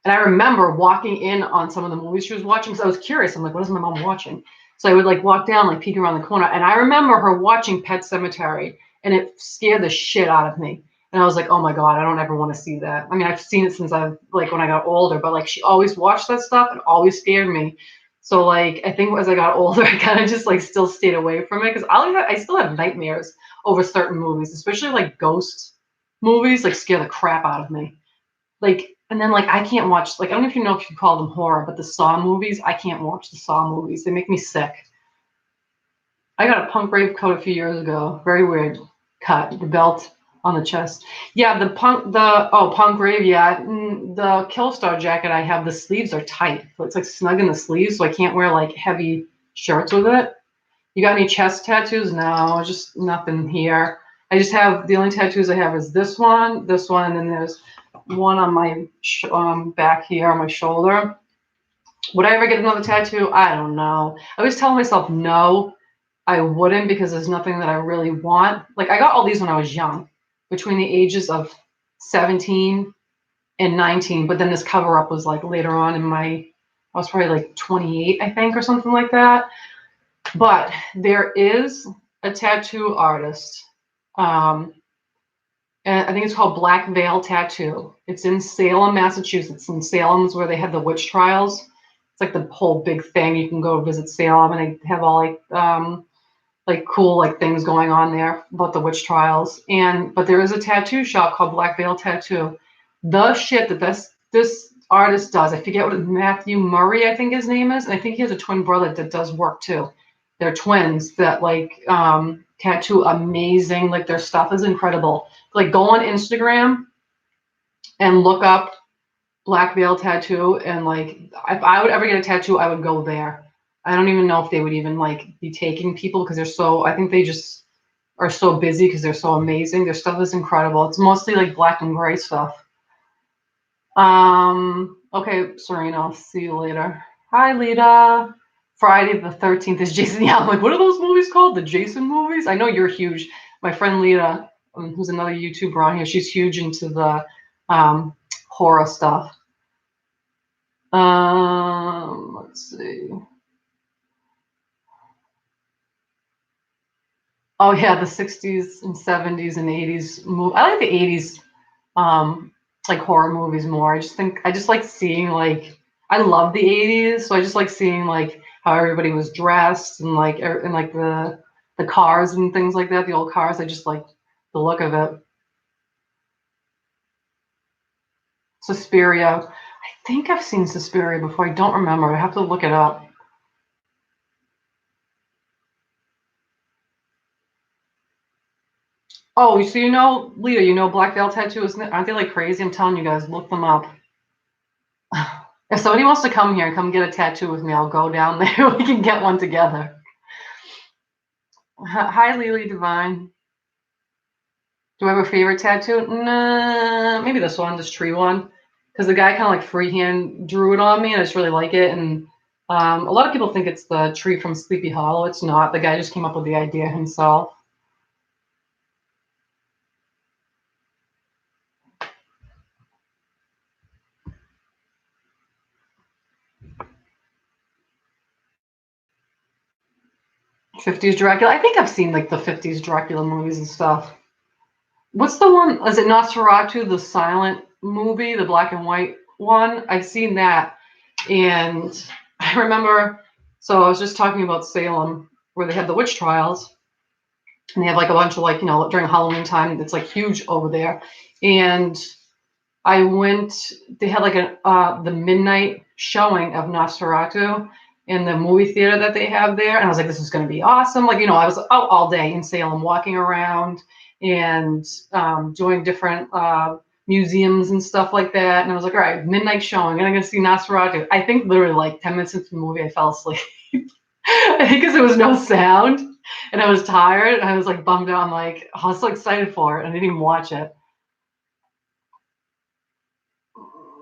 And I remember walking in on some of the movies she was watching because I was curious. I'm like, what is my mom watching? So I would like walk down, like peek around the corner. And I remember her watching Pet Cemetery, and it scared the shit out of me. And I was like, oh my God, I don't ever want to see that. I mean, I've seen it since like when I got older, but like she always watched that stuff and always scared me. So like I think as I got older, I kind of just like still stayed away from it because I still have nightmares over certain movies, especially like ghost movies, like scare the crap out of me. Like, and then like I can't watch, like I don't know if you know if you call them horror, but the Saw movies, I can't watch the Saw movies. They make me sick. I got a punk rave coat a few years ago. Very weird cut. The belt on the chest. Yeah, punk rave. Yeah, the Killstar jacket I have. The sleeves are tight, so it's like snug in the sleeves, so I can't wear like heavy shirts with it. You got any chest tattoos? No, just nothing here. I just have the only tattoos I have is this one, and then there's one on my back here on my shoulder. Would I ever get another tattoo? I don't know. I always tell myself no, I wouldn't because there's nothing that I really want. Like I got all these when I was young, between the ages of 17 and 19. But then this cover up was like later on in I was probably like 28, I think, or something like that. But there is a tattoo artist. Um, and I think it's called Black Veil Tattoo. It's in Salem, Massachusetts. And Salem is where they had the witch trials. It's like the whole big thing. You can go visit Salem, and they have all like cool like things going on there about the witch trials. But there is a tattoo shop called Black Veil Tattoo. The shit that this artist does, I forget what Matthew Murray, I think his name is, and I think he has a twin brother that does work too. They're twins that like tattoo amazing. Like their stuff is incredible. Like go on Instagram and look up Black Veil Tattoo, and like if I would ever get a tattoo, I would go there. I don't even know if they would even like be taking people because they're so, I think they just are so busy because they're so amazing. Their stuff is incredible. It's mostly like black and gray stuff. Okay, Serena, I'll see you later. Hi, Lita. Friday the 13th is Jason. Yeah, I'm like, what are those movies called? The Jason movies? I know you're huge. My friend Lita, who's another YouTuber on here, she's huge into the horror stuff. Let's see. Oh yeah, the 60s and 70s and 80s movie. I like the 80s like horror movies more. I just like seeing like I love the 80s, so I just like seeing like how everybody was dressed and like the cars and things like that, the old cars. I just like the look of it. Suspiria. I think I've seen Suspiria before. I don't remember. I have to look it up. Oh, so you know, Lita, you know Black Veil Tattoo, isn't it? Aren't they like crazy? I'm telling you guys, look them up. If somebody wants to come here and come get a tattoo with me, I'll go down there. We can get one together. Hi, Lily Divine. Do I have a favorite tattoo? Nah, maybe this one, this tree one. Because the guy kind of like freehand drew it on me, and I just really like it. And a lot of people think it's the tree from Sleepy Hollow. It's not. The guy just came up with the idea himself. 50s Dracula. I think I've seen like the 50s Dracula movies and stuff. What's the one? Is it Nosferatu, the silent movie, the black and white one? I've seen that. And I remember, so I was just talking about Salem, where they had the witch trials. And they have like a bunch of like, during Halloween time, it's like huge over there. And I went, they had like the midnight showing of Nosferatu in the movie theater that they have there. And I was like, this is going to be awesome. Like, I was out all day in Salem walking around. and doing different museums and stuff like that. And I was like, all right, midnight showing, and I'm gonna see Nosferatu. I think literally like 10 minutes into the movie, I fell asleep. I think because there was no sound, and I was tired, and I was like bummed out. I'm like, oh, I was so excited for it, and I didn't even watch it.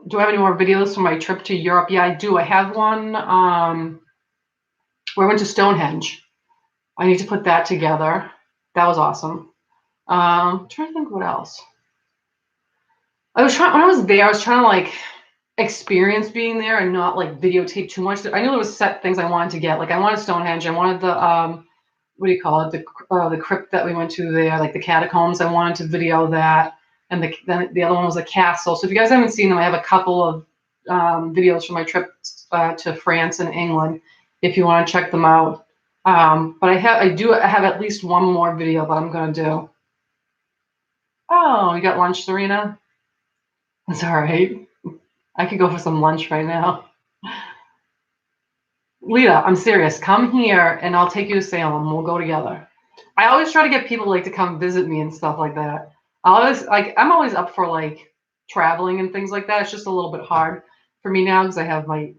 Do I have any more videos from my trip to Europe? Yeah, I do. I have one where I went to Stonehenge. I need to put that together. That was awesome. I'm trying to think what else. I was trying when I was there. I was trying to like experience being there and not like videotape too much. I knew there was set things I wanted to get. Like I wanted Stonehenge. I wanted the what do you call it? The crypt that we went to there, like the catacombs. I wanted to video that, and then the other one was a castle. So if you guys haven't seen them, I have a couple of videos from my trip to France and England. If you want to check them out, but I have at least one more video that I'm gonna do. Oh, you got lunch, Serena? That's all right. I could go for some lunch right now. Lita, I'm serious. Come here and I'll take you to Salem. We'll go together. I always try to get people like to come visit me and stuff like that. I'm always up for like traveling and things like that. It's just a little bit hard for me now because I have my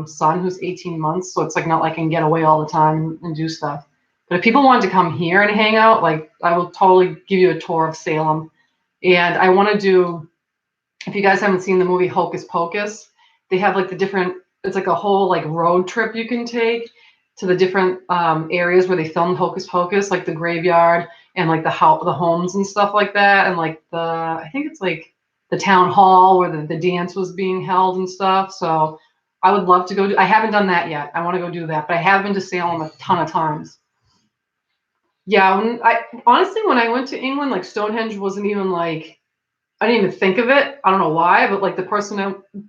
son who's 18 months, so it's like not like I can get away all the time and do stuff. But if people want to come here and hang out, like I will totally give you a tour of Salem. And I want to do, if you guys haven't seen the movie Hocus Pocus, they have like the different, it's like a whole like road trip you can take to the different areas where they filmed Hocus Pocus, like the graveyard and like the homes and stuff like that, and like I think it's like the town hall where the dance was being held and stuff. So I would love to go I haven't done that yet. I want to go do that, but I have been to Salem a ton of times. Yeah, when I went to England, like Stonehenge wasn't even like, I didn't even think of it. I don't know why, but like the person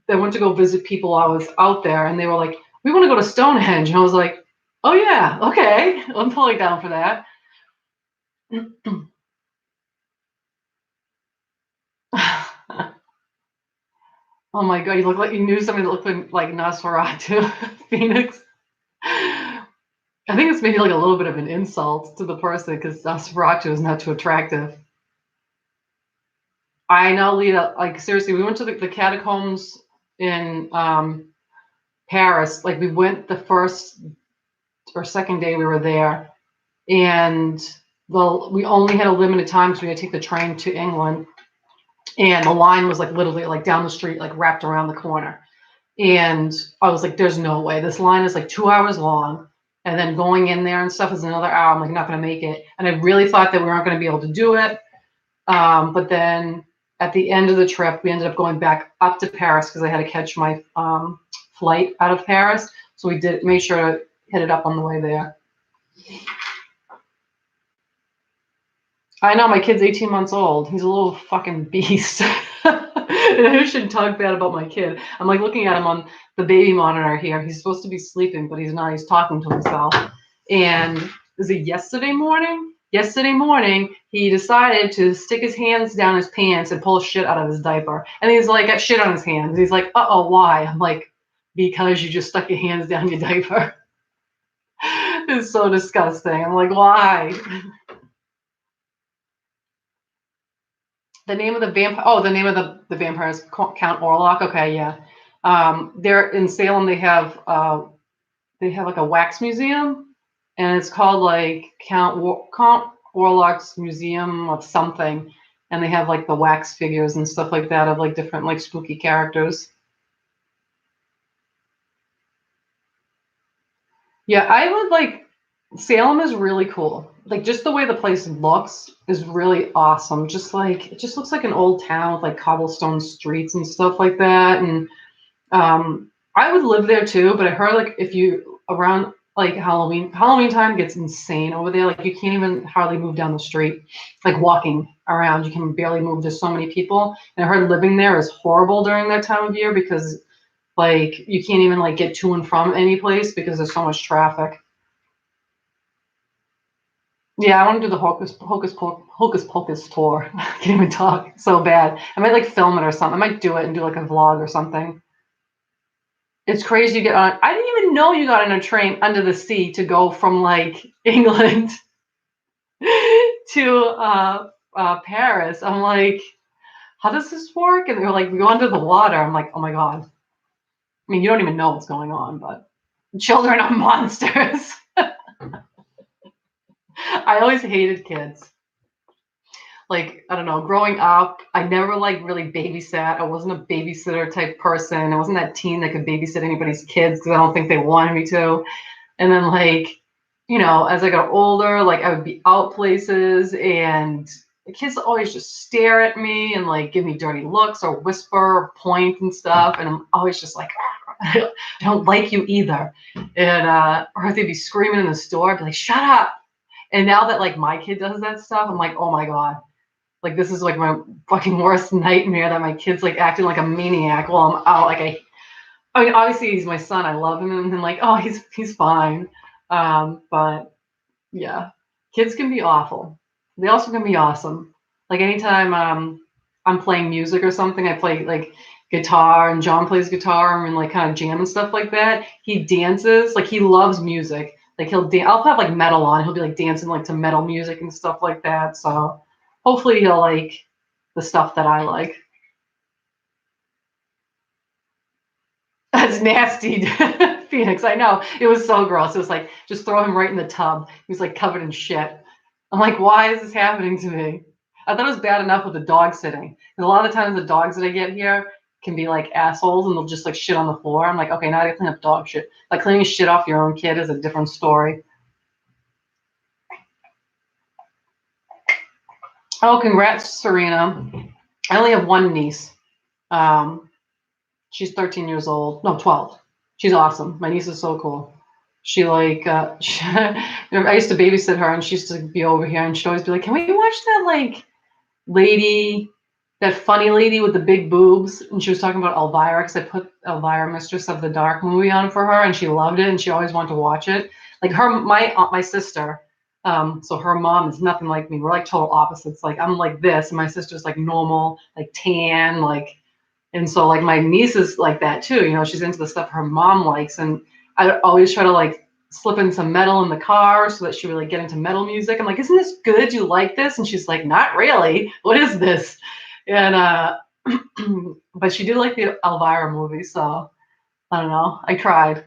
that went to go visit people, I was out there, and they were like, "We want to go to Stonehenge," and I was like, "Oh yeah, okay, I'm totally down for that." Oh my god, you look like you knew somebody that looked like Nosferatu, Phoenix. I think it's maybe like a little bit of an insult to the person because Nosferatu is not too attractive. I know, Lita. Like seriously, we went to the catacombs in Paris. Like we went the first or second day we were there, and we only had a limited time because we had to take the train to England, and the line was like literally like down the street, like wrapped around the corner. And I was like, "There's no way. This line is like 2 hours long, and then going in there and stuff is another hour. I'm like, not going to make it." And I really thought that we weren't going to be able to do it. But then at the end of the trip, we ended up going back up to Paris because I had to catch my flight out of Paris. So we did make sure to hit it up on the way there. I know my kid's 18 months old. He's a little fucking beast. And I shouldn't talk bad about my kid. I'm like looking at him on the baby monitor here. He's supposed to be sleeping, but he's not. He's talking to himself. And is it yesterday morning? Yesterday morning, he decided to stick his hands down his pants and pull shit out of his diaper. And he's like, got shit on his hands. He's like, uh-oh, why? I'm like, because you just stuck your hands down your diaper. It's so disgusting. I'm like, why? The name of the vampire. Oh, the name of the vampire is Count Orlok. Okay, yeah. There in Salem, they have like a wax museum, and it's called like Count Orlok's Museum of something, and they have like the wax figures and stuff like that of like different like spooky characters. Yeah, I would like Salem is really cool. Like just the way the place looks is really awesome. Just like it just looks like an old town with like cobblestone streets and stuff like that. And I would live there too, but I heard like if you around like Halloween time gets insane over there. Like you can't even hardly move down the street. Like walking around, you can barely move. There's so many people. And I heard living there is horrible during that time of year because like you can't even like get to and from any place because there's so much traffic. Yeah, I want to do the Hocus Pocus tour. I can't even talk. So bad. I might like film it or something. I might do it and do like a vlog or something. It's crazy you get on. I didn't even know you got on a train under the sea to go from like England to Paris. I'm like, how does this work? And they're like, we go under the water. I'm like, oh my God. I mean, you don't even know what's going on, but children are monsters. I always hated kids. Like, I don't know, growing up, I never like really babysat. I wasn't a babysitter type person. I wasn't that teen that could babysit anybody's kids because I don't think they wanted me to. And then like, as I got older, like I would be out places and the kids always just stare at me and like give me dirty looks or whisper or point and stuff. And I'm always just like, I don't like you either. And or if they'd be screaming in the store, I'd be like, shut up. And now that like my kid does that stuff, I'm like, oh my God. Like this is like my fucking worst nightmare that my kid's like acting like a maniac while I'm out. Like I mean, obviously he's my son. I love him, and I'm like, oh, he's fine. But yeah, kids can be awful. They also can be awesome. Like anytime I'm playing music or something, I play like guitar, and John plays guitar, and like kind of jam and stuff like that. He dances, like he loves music. Like I'll have like metal on. He'll be like dancing like to metal music and stuff like that. So hopefully he'll like the stuff that I like. That's nasty, Phoenix. I know. It was so gross. It was like, just throw him right in the tub. He was like covered in shit. I'm like, why is this happening to me? I thought it was bad enough with the dog sitting. And a lot of the times the dogs that I get here can be like assholes and they'll just like shit on the floor. I'm like, okay, now I gotta clean up dog shit. Like cleaning shit off your own kid is a different story. Oh, congrats, Serena. I only have one niece. Um, she's 13 years old. No, 12. She's awesome. My niece is so cool. She like, I used to babysit her and she used to be over here and she'd always be like, can we watch that like lady, that funny lady with the big boobs? And she was talking about Elvira because I put Elvira, Mistress of the Dark movie on for her and she loved it and she always wanted to watch it. Like my sister, so her mom is nothing like me. We're like total opposites. Like I'm like this and my sister's like normal, like tan, like, and so like my niece is like that too. She's into the stuff her mom likes. And I always try to like slip in some metal in the car so that she would like get into metal music. I'm like, isn't this good? Do you like this? And she's like, not really. What is this? And but she did like the Elvira movie, so I don't know. I tried.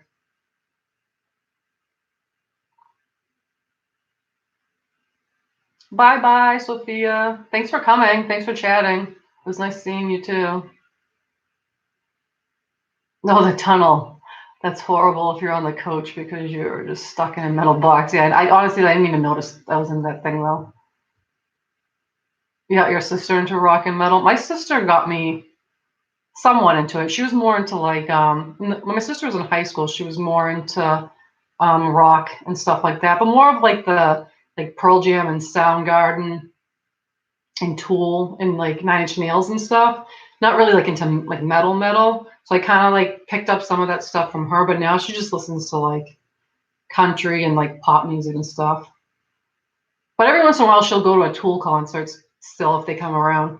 Bye bye, Sophia. Thanks for coming. Thanks for chatting. It was nice seeing you too. No, the tunnel. That's horrible if you're on the coach because you're just stuck in a metal box. Yeah, I honestly I didn't even notice I was in that thing though. You got your sister into rock and metal. My sister got me somewhat into it. She was more into like when my sister was in high school, she was more into rock and stuff like that, but more of like the like Pearl Jam and Soundgarden and Tool and like Nine Inch Nails and stuff. Not really like into like metal. So I kind of like picked up some of that stuff from her, but now she just listens to like country and like pop music and stuff. But every once in a while she'll go to a Tool concert still if they come around.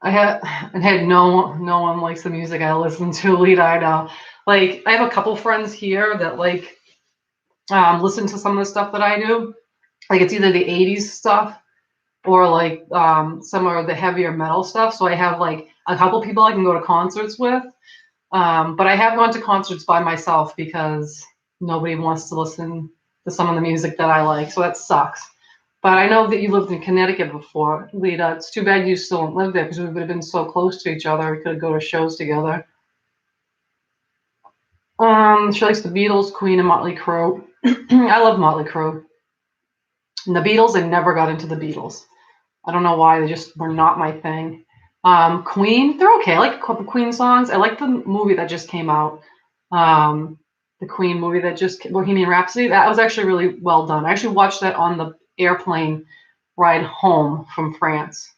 I had no one likes the music I listen to, Lita. I know. Like I have a couple friends here that like listen to some of the stuff that I do. Like it's either the 80s stuff or like some of the heavier metal stuff. So I have like a couple people I can go to concerts with. But I have gone to concerts by myself because nobody wants to listen to some of the music that I like. So that sucks. But I know that you lived in Connecticut before, Lita. It's too bad you still don't live there because we would have been so close to each other. We could go to shows together. She likes the Beatles, Queen, and Motley Crue. I love Motley Crue. And the Beatles, I never got into the Beatles. I don't know why. They just were not my thing. Queen, they're okay. I like a couple Queen songs. I like the movie that just came out. The Queen movie that just Bohemian Rhapsody. That was actually really well done. I actually watched that on the airplane ride home from France.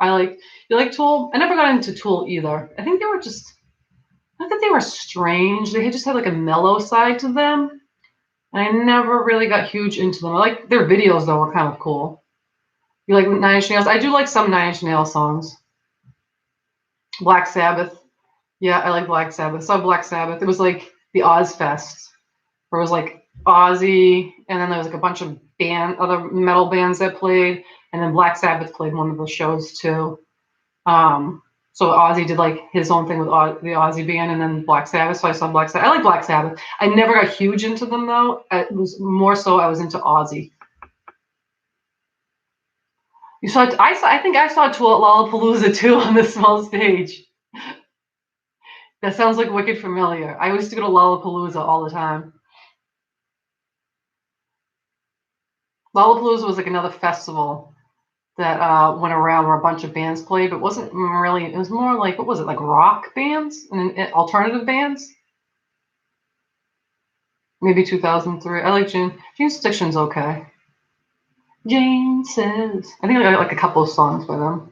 You like Tool? I never got into Tool either. I think they were just not that they were strange. They just had like a mellow side to them. And I never really got huge into them. I like their videos though were kind of cool. You like Nine Inch Nails? I do like some Nine Inch Nails songs. Black Sabbath. Yeah, I like Black Sabbath. Saw Black Sabbath. It was like the Ozfest, where it was like Ozzy, and then there was like a bunch of other metal bands that played. and then Black Sabbath played one of the shows too. Um, so Ozzy did like his own thing with the Ozzy band, and then Black Sabbath. So I saw Black Sabbath. I like Black Sabbath. I never got huge into them though. It was more so I was into Ozzy. You saw? I think I saw Tool at Lollapalooza too on the small stage. That sounds like wicked familiar. I used to go to Lollapalooza all the time. Lollapalooza was like another festival that went around where a bunch of bands played, but it wasn't really. It was more like, what was it, like rock bands and alternative bands? Maybe 2003. I like Jane's Addiction's okay. Jane says. I think I got like a couple of songs by them.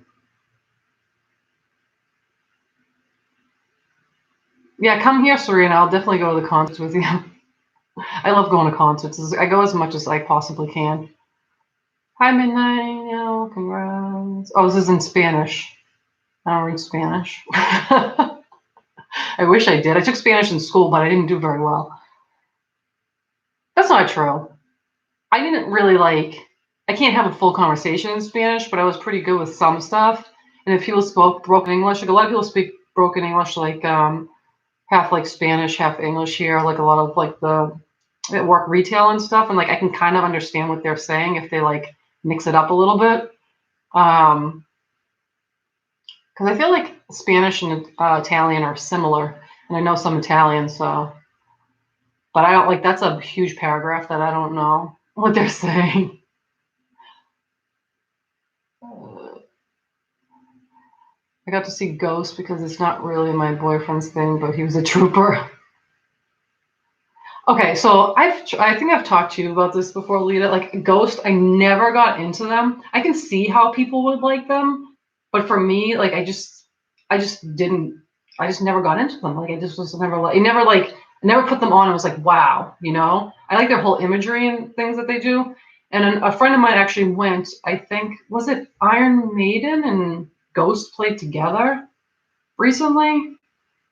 Yeah, come here, Serena. I'll definitely go to the concerts with you. I love going to concerts. I go as much as I possibly can. Hi, Midnight. Oh, congrats. Oh, this is in Spanish. I don't read Spanish. I wish I did. I took Spanish in school, but I didn't do very well. That's not true. I didn't really I can't have a full conversation in Spanish, but I was pretty good with some stuff. And if people spoke broken English, like a lot of people speak broken English, like half like Spanish, half English here, like a lot of like the that work retail and stuff. And like I can kind of understand what they're saying if they like mix it up a little bit. Because I feel like Spanish and Italian are similar. And I know some Italian, so. But I don't that's a huge paragraph that I don't know what they're saying. I got to see Ghost because it's not really my boyfriend's thing, but he was a trooper. Okay, so I think I've talked to you about this before, Lita. Like Ghost, I never got into them. I can see how people would like them, but for me, like I just didn't. I just never got into them. Like I just was never like, I never put them on. I was like, wow, you know. I like their whole imagery and things that they do. And a friend of mine actually went. I think was it Iron Maiden and Ghost played together recently.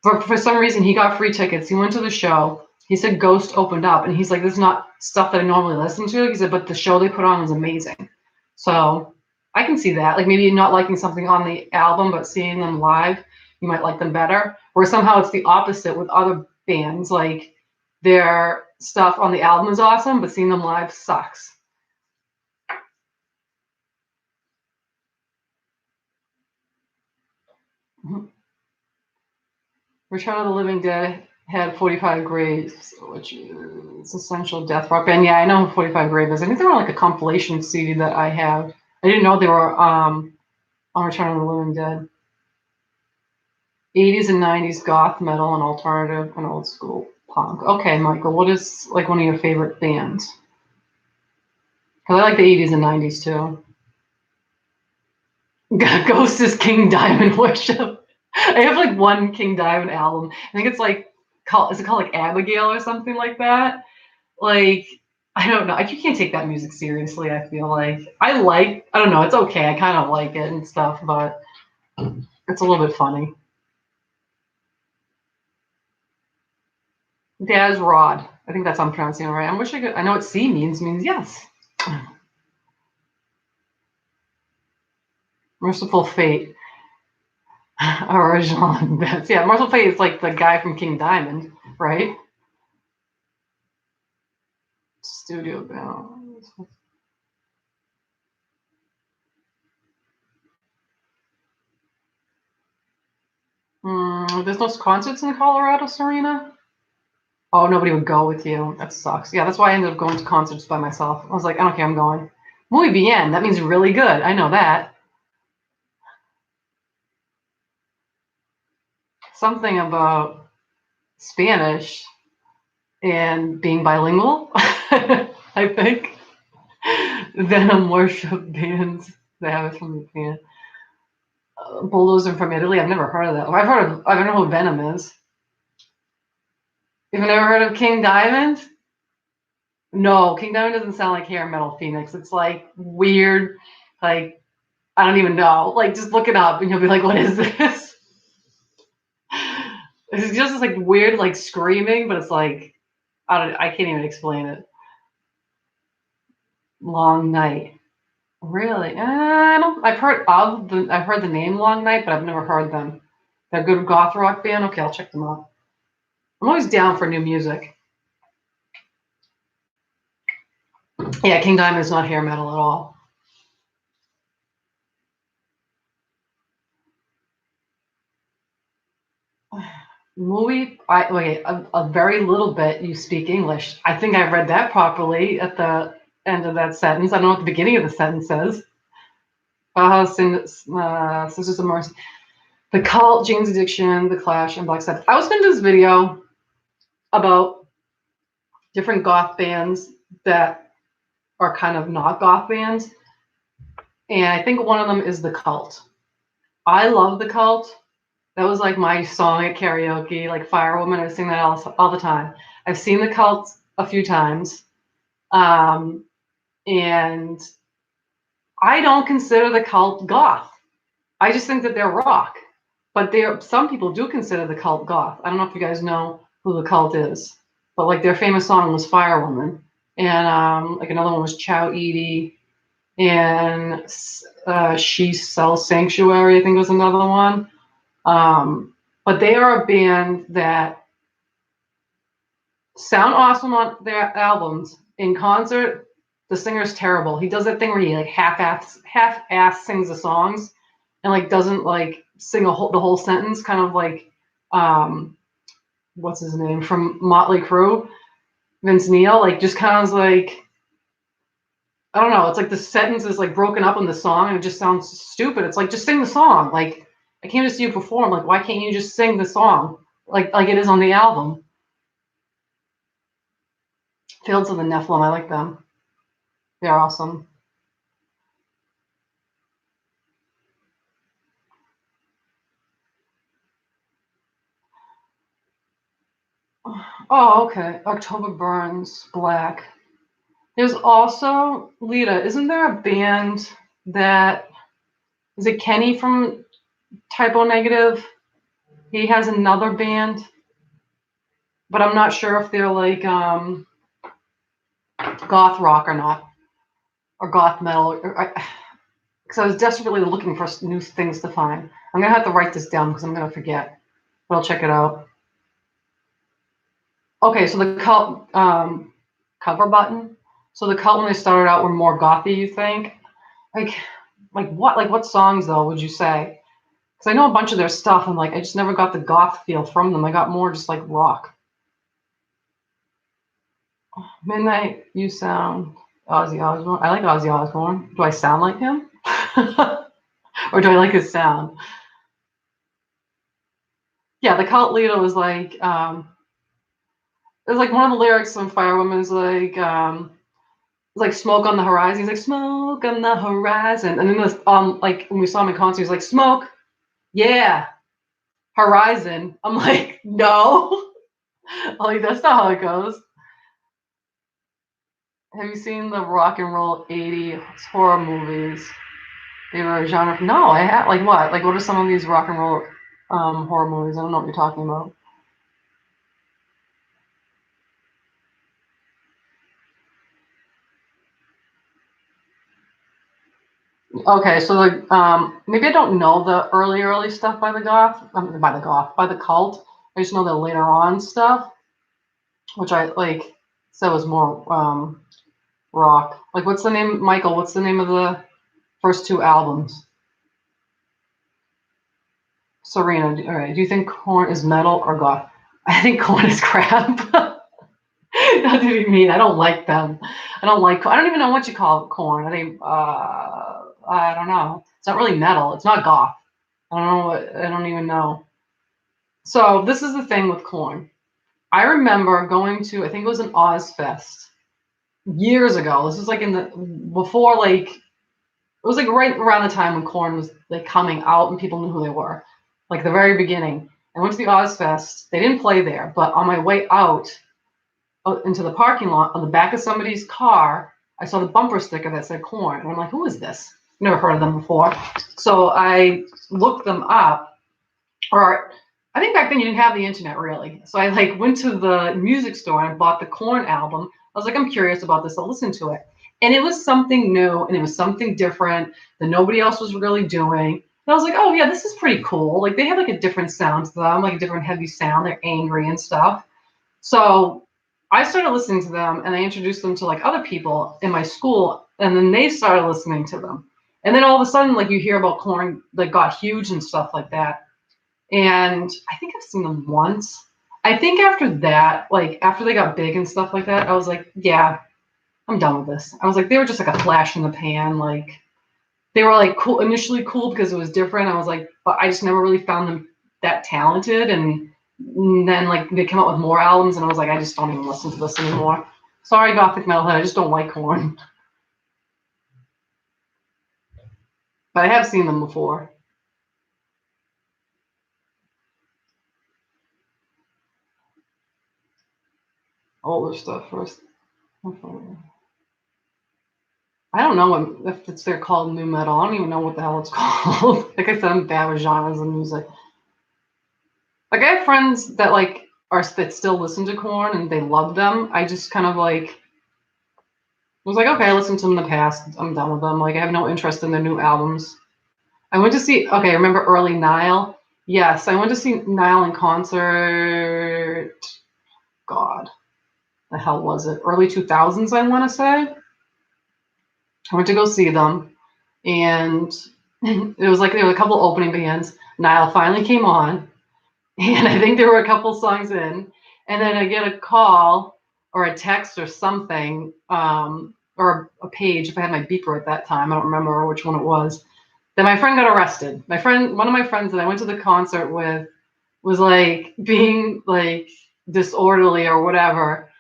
For some reason, he got free tickets. He went to the show. He said Ghost opened up, and he's like, "This is not stuff that I normally listen to." He said, "But the show they put on was amazing." So I can see that. Like maybe not liking something on the album, but seeing them live, you might like them better. Or somehow it's the opposite with other bands. Like their stuff on the album is awesome, but seeing them live sucks. Mhm. Return of the Living Dead had 45 Graves, which is essential death rock band. Yeah, I know who 45 Graves is. I think they were like a compilation CD that I have. I didn't know they were on Return of the Living Dead. 80s and 90s goth metal and alternative and old school punk. Okay, Michael, what is like one of your favorite bands? Because I like the 80s and 90s too. Ghost is King Diamond Worship. I have like one King Diamond album. I think it's like is it called like Abigail or something like that? Like I don't know. You can't take that music seriously. I feel like I don't know. It's okay. I kind of like it and stuff, but it's a little bit funny. Daz Rod. I think that's how I'm pronouncing it right. I wish I could. I know what C means yes. Merciful Fate. Original bits. Yeah, Merciful Fate is like the guy from King Diamond, right? Studio Bound. There's no concerts in Colorado, Serena? Oh, nobody would go with you. That sucks. Yeah, that's why I ended up going to concerts by myself. I was like, I don't care, I'm going. Muy bien. That means really good. I know that. Something about Spanish and being bilingual, I think. Venom worship bands. They have it from Japan. Bulldozer from Italy. I've never heard of that. I don't know who Venom is. You've never heard of King Diamond? No, King Diamond doesn't sound like hair metal Phoenix. It's like weird, like I don't even know. Like just look it up and you'll be like, what is this? It's just this like weird like screaming, but it's like I can't even explain it. Long night. Really? I don't. I've heard the name Long Night, but I've never heard them. They're a good goth rock band. Okay, I'll check them out. I'm always down for new music. Yeah, King Diamond is not hair metal at all. Movie, wait, a very little bit. You speak English. I think I read that properly at the end of that sentence. I don't know what the beginning of the sentence says. Sisters of Mercy, The Cult, Jane's Addiction, The Clash, and Black Sabbath. I was going to do this video about different goth bands that are kind of not goth bands, and I think one of them is The Cult. I love The Cult. That was like my song at karaoke, like Firewoman. I sing that all the time. I've seen The Cult a few times, and I don't consider The Cult goth. I just think that they're rock. But some people do consider The Cult goth. I don't know if you guys know who The Cult is, but like their famous song was Firewoman, and like another one was Chow Edie, and She Sells Sanctuary, I think was another one. But they are a band that sound awesome on their albums. In concert, the singer's terrible. He does that thing where he like half-ass sings the songs and like doesn't like sing the whole sentence, kind of like what's his name from Motley Crue, Vince Neil, like just kind of like, I don't know, it's like the sentence is like broken up in the song and it just sounds stupid. It's like, just sing the song. Like, I came to see you perform. Like, why can't you just sing the song like it is on the album? Fields of the Nephilim, I like them. They're awesome. Oh, okay. October Burns, Black. There's also Lita. Isn't there a band that is it Kenny from Typo Negative? He has another band, but I'm not sure if they're like goth rock or not, or goth metal. Because I was desperately looking for new things to find. I'm gonna have to write this down because I'm gonna forget, but I'll check it out. Okay, so the Cult cover button. So the Cult when they started out were more gothy, you think? Like, like what? Like what songs though would you say? Because I know a bunch of their stuff, and like I just never got the goth feel from them. I got more just like rock. Midnight, You Sound, Ozzy Osbourne. I like Ozzy Osbourne. Do I sound like him? Or do I like his sound? Yeah, the Cult leader was like, it was like one of the lyrics on Firewoman is like, it's like smoke on the horizon. He's like, smoke on the horizon. And then this, like when we saw him in concert, he's like, smoke, yeah, horizon. I'm like, no. I'm like, that's not how it goes. Have you seen the rock and roll 80s horror movies? They were a genre. No, I had like what? Like what are some of these rock and roll horror movies? I don't know what you're talking about. Okay, so like maybe I don't know the early stuff by the by the Cult. I just know the later on stuff, which I like. So was more rock. Like what's the name, Michael? What's the name of the first two albums? Serena. All right. Do you think Korn is metal or goth? I think Korn is crap. Not to be mean. I don't like them. I don't like. I don't even know what you call Korn. I think. I don't know. It's not really metal. It's not goth. I don't know. I don't even know. So this is the thing with Korn. I remember going to. I think it was an Ozfest years ago. This was like in the before like it was like right around the time when Korn was like coming out and people knew who they were, like the very beginning. I went to the Ozfest. They didn't play there, but on my way out into the parking lot, on the back of somebody's car, I saw the bumper sticker that said Korn, and I'm like, who is this? Never heard of them before. So I looked them up, or I think back then you didn't have the internet really. So I like went to the music store and bought the Korn album. I was like, I'm curious about this. I'll listen to it. And it was something new and it was something different that nobody else was really doing. And I was like, oh yeah, this is pretty cool. Like they have like a different sound to them, like a different heavy sound. They're angry and stuff. So I started listening to them and I introduced them to like other people in my school and then they started listening to them. And then all of a sudden, like you hear about Korn like got huge and stuff like that. And I think I've seen them once. I think after that, like after they got big and stuff like that, I was like, yeah, I'm done with this. I was like, they were just like a flash in the pan. Like they were like cool initially cool because it was different. I was like, but I just never really found them that talented. And then like they came out with more albums, and I was like, I just don't even listen to this anymore. Sorry, Gothic Metalhead, I just don't like Korn. But I have seen them before. Older stuff first. I don't know if it's they're called new metal. I don't even know what the hell it's called. Like I said, I'm bad with genres of music. Like I have friends that like are that still listen to Korn and they love them. I just kind of like was like, okay, I listened to them in the past. I'm done with them. Like I have no interest in their new albums. I went to see. Okay, remember early Nile? Yes, I went to see Nile in concert. God, the hell was it? Early 2000s, I want to say. I went to go see them, and it was like there were a couple opening bands. Nile finally came on, and I think there were a couple songs in, and then I get a call or a text or something, or a page if I had my beeper at that time. I don't remember which one it was. That my friend got arrested. My friend, one of my friends that I went to the concert with, was like being like disorderly or whatever.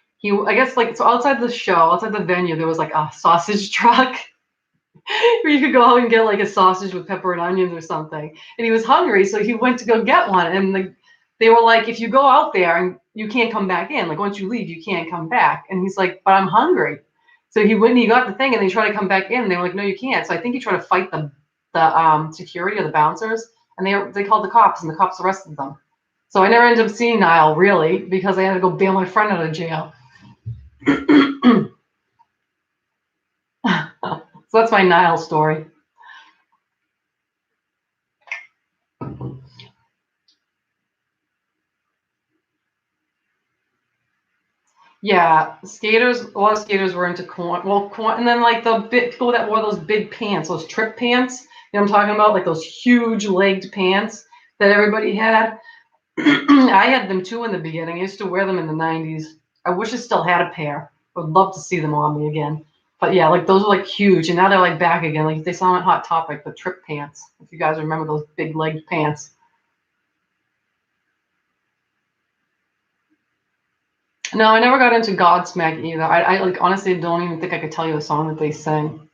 I guess like so outside the show, outside the venue, there was like a sausage truck where you could go out and get like a sausage with pepper and onions or something. And he was hungry, so he went to go get one. And they were like, if you go out there and you can't come back in, like once you leave, you can't come back. And he's like, but I'm hungry. So he went and he got the thing, and they tried to come back in. And they were like, no, you can't. So I think he tried to fight the security or the bouncers, and they called the cops, and the cops arrested them. So I never ended up seeing Niall really because I had to go bail my friend out of jail. So that's my Nile story. Yeah, skaters. A lot of skaters were into Korn. Well, Korn, and then like the people that wore those big pants, those trip pants. You know what I'm talking about? Like those huge legged pants that everybody had. I had them too in the beginning. I used to wear them in the '90s. I wish I still had a pair. I would love to see them on me again. But yeah, like those are like huge, and now they're like back again. Like they saw them at Hot Topic, the trip pants. If you guys remember those big legged pants. No, I never got into Godsmack either. I like honestly don't even think I could tell you the song that they sing.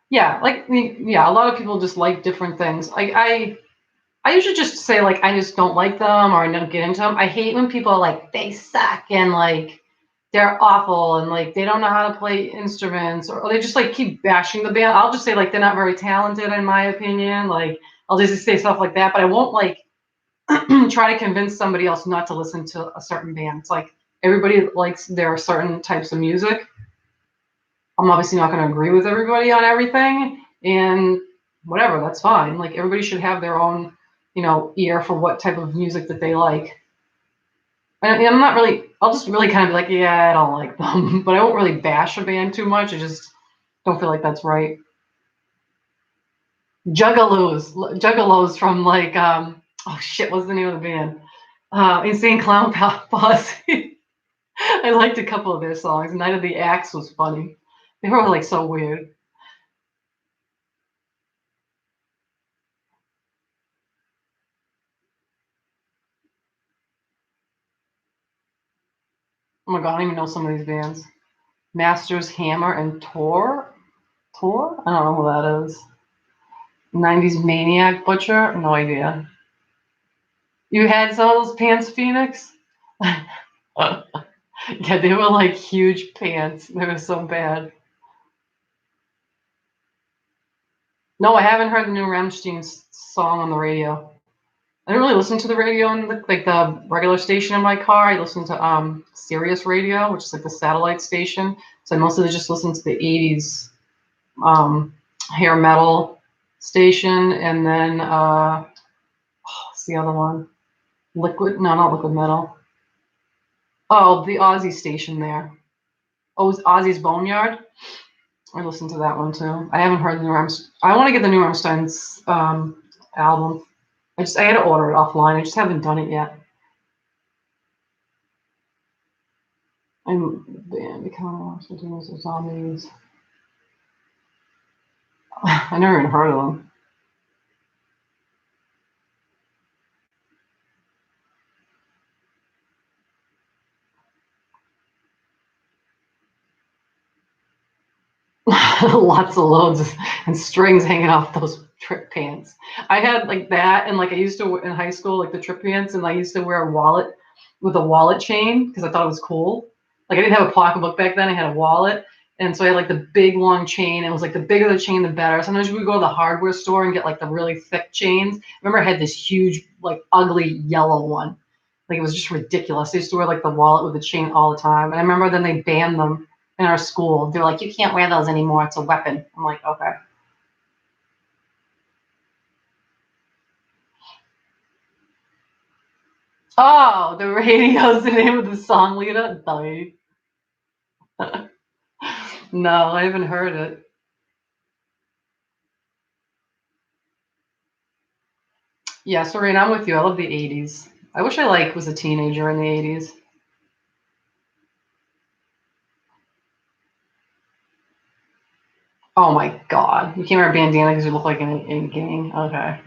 Yeah, like yeah, a lot of people just like different things. Like I usually just say like I just don't like them or I don't get into them. I hate when people are like they suck and like they're awful and like they don't know how to play instruments or they just like keep bashing the band. I'll just say like they're not very talented in my opinion. Like I'll just say stuff like that, but I won't like try to convince somebody else not to listen to a certain band. It's like everybody likes their certain types of music. I'm obviously not going to agree with everybody on everything, and whatever, that's fine. Like everybody should have their own, ear for what type of music that they like. And I'm not really. I'll just really kind of be like, yeah, I don't like them, but I won't really bash a band too much. I just don't feel like that's right. Juggalos from like, oh shit, what's the name of the band? Insane Clown Posse. I liked a couple of their songs. Night of the Axe was funny. They were like so weird. Oh my god, I don't even know some of these bands. Masters, Hammer, and Tor. Tor? I don't know who that is. 90s Maniac Butcher? No idea. You had some of those pants, Phoenix? Yeah, they were like huge pants. They were so bad. No, I haven't heard the new Rammstein song on the radio. I don't really listen to the radio on the regular station in my car. I listen to Sirius Radio, which is like the satellite station. So I mostly just listen to the '80s um, hair metal station, and then what's the other one? Liquid? No, not Liquid Metal. Oh, the Aussie station there. Oh, it's Ozzy's Boneyard. I listened to that one too. I haven't heard the new I want to get the new Rammstein's album. I had to order it offline. I just haven't done it yet. I'm banned because of zombies. I never even heard of them. Lots of loads and strings hanging off those trip pants. I had like that, and like I used to in high school, like the trip pants, and I used to wear a wallet with a wallet chain because I thought it was cool. Like I didn't have a pocketbook back then; I had a wallet, and so I had like the big long chain. It was like the bigger the chain, the better. Sometimes we would go to the hardware store and get like the really thick chains. I remember I had this huge, like ugly yellow one. Like it was just ridiculous. I used to wear like the wallet with the chain all the time, and I remember then they banned them in our school. They're like, you can't wear those anymore. It's a weapon. I'm like, okay. Oh, the radio's the name of the song, Lita. Sorry. No, I haven't heard it. Yeah, Serena, I'm with you. I love the '80s. I wish I like was a teenager in the '80s. Oh my God, you can't wear a bandana because you look like in gang. Okay.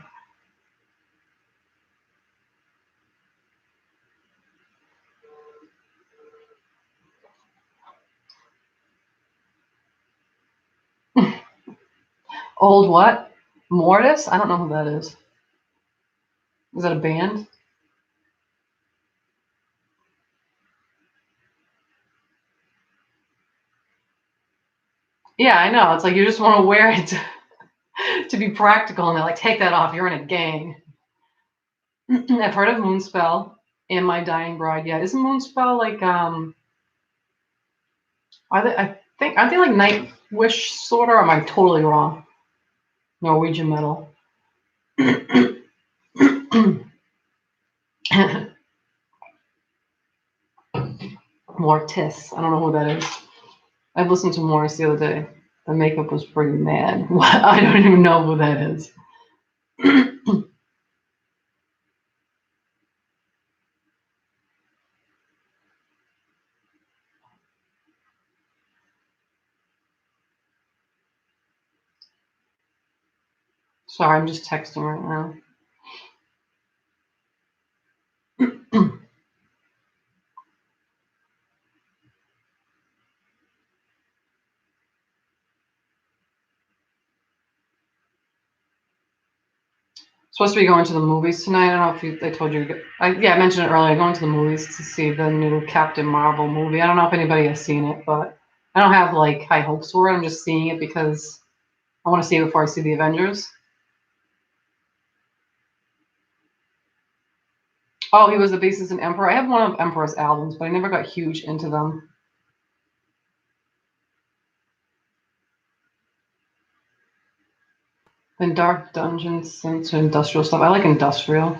Old what? Mortis? I don't know who that is. Is that a band? Yeah, I know. It's like you just want to wear it to be practical, and they're like, take that off. You're in a gang. I've heard of Moonspell and My Dying Bride. Yeah, isn't Moonspell like are they I think aren't they like Nightwish sort of, or am I totally wrong? Norwegian metal. Mortis. I don't know who that is. I listened to Morris the other day. The makeup was pretty mad. I don't even know who that is. Sorry, I'm just texting right now. Supposed to be going to the movies tonight. I don't know if I told you. Yeah, I mentioned it earlier. Going to the movies to see the new Captain Marvel movie. I don't know if anybody has seen it, but I don't have like high hopes for it. I'm just seeing it because I want to see it before I see the Avengers. Oh, he was the bassist in Emperor. I have one of Emperor's albums, but I never got huge into them. And Dark Dungeons into industrial stuff. I like industrial.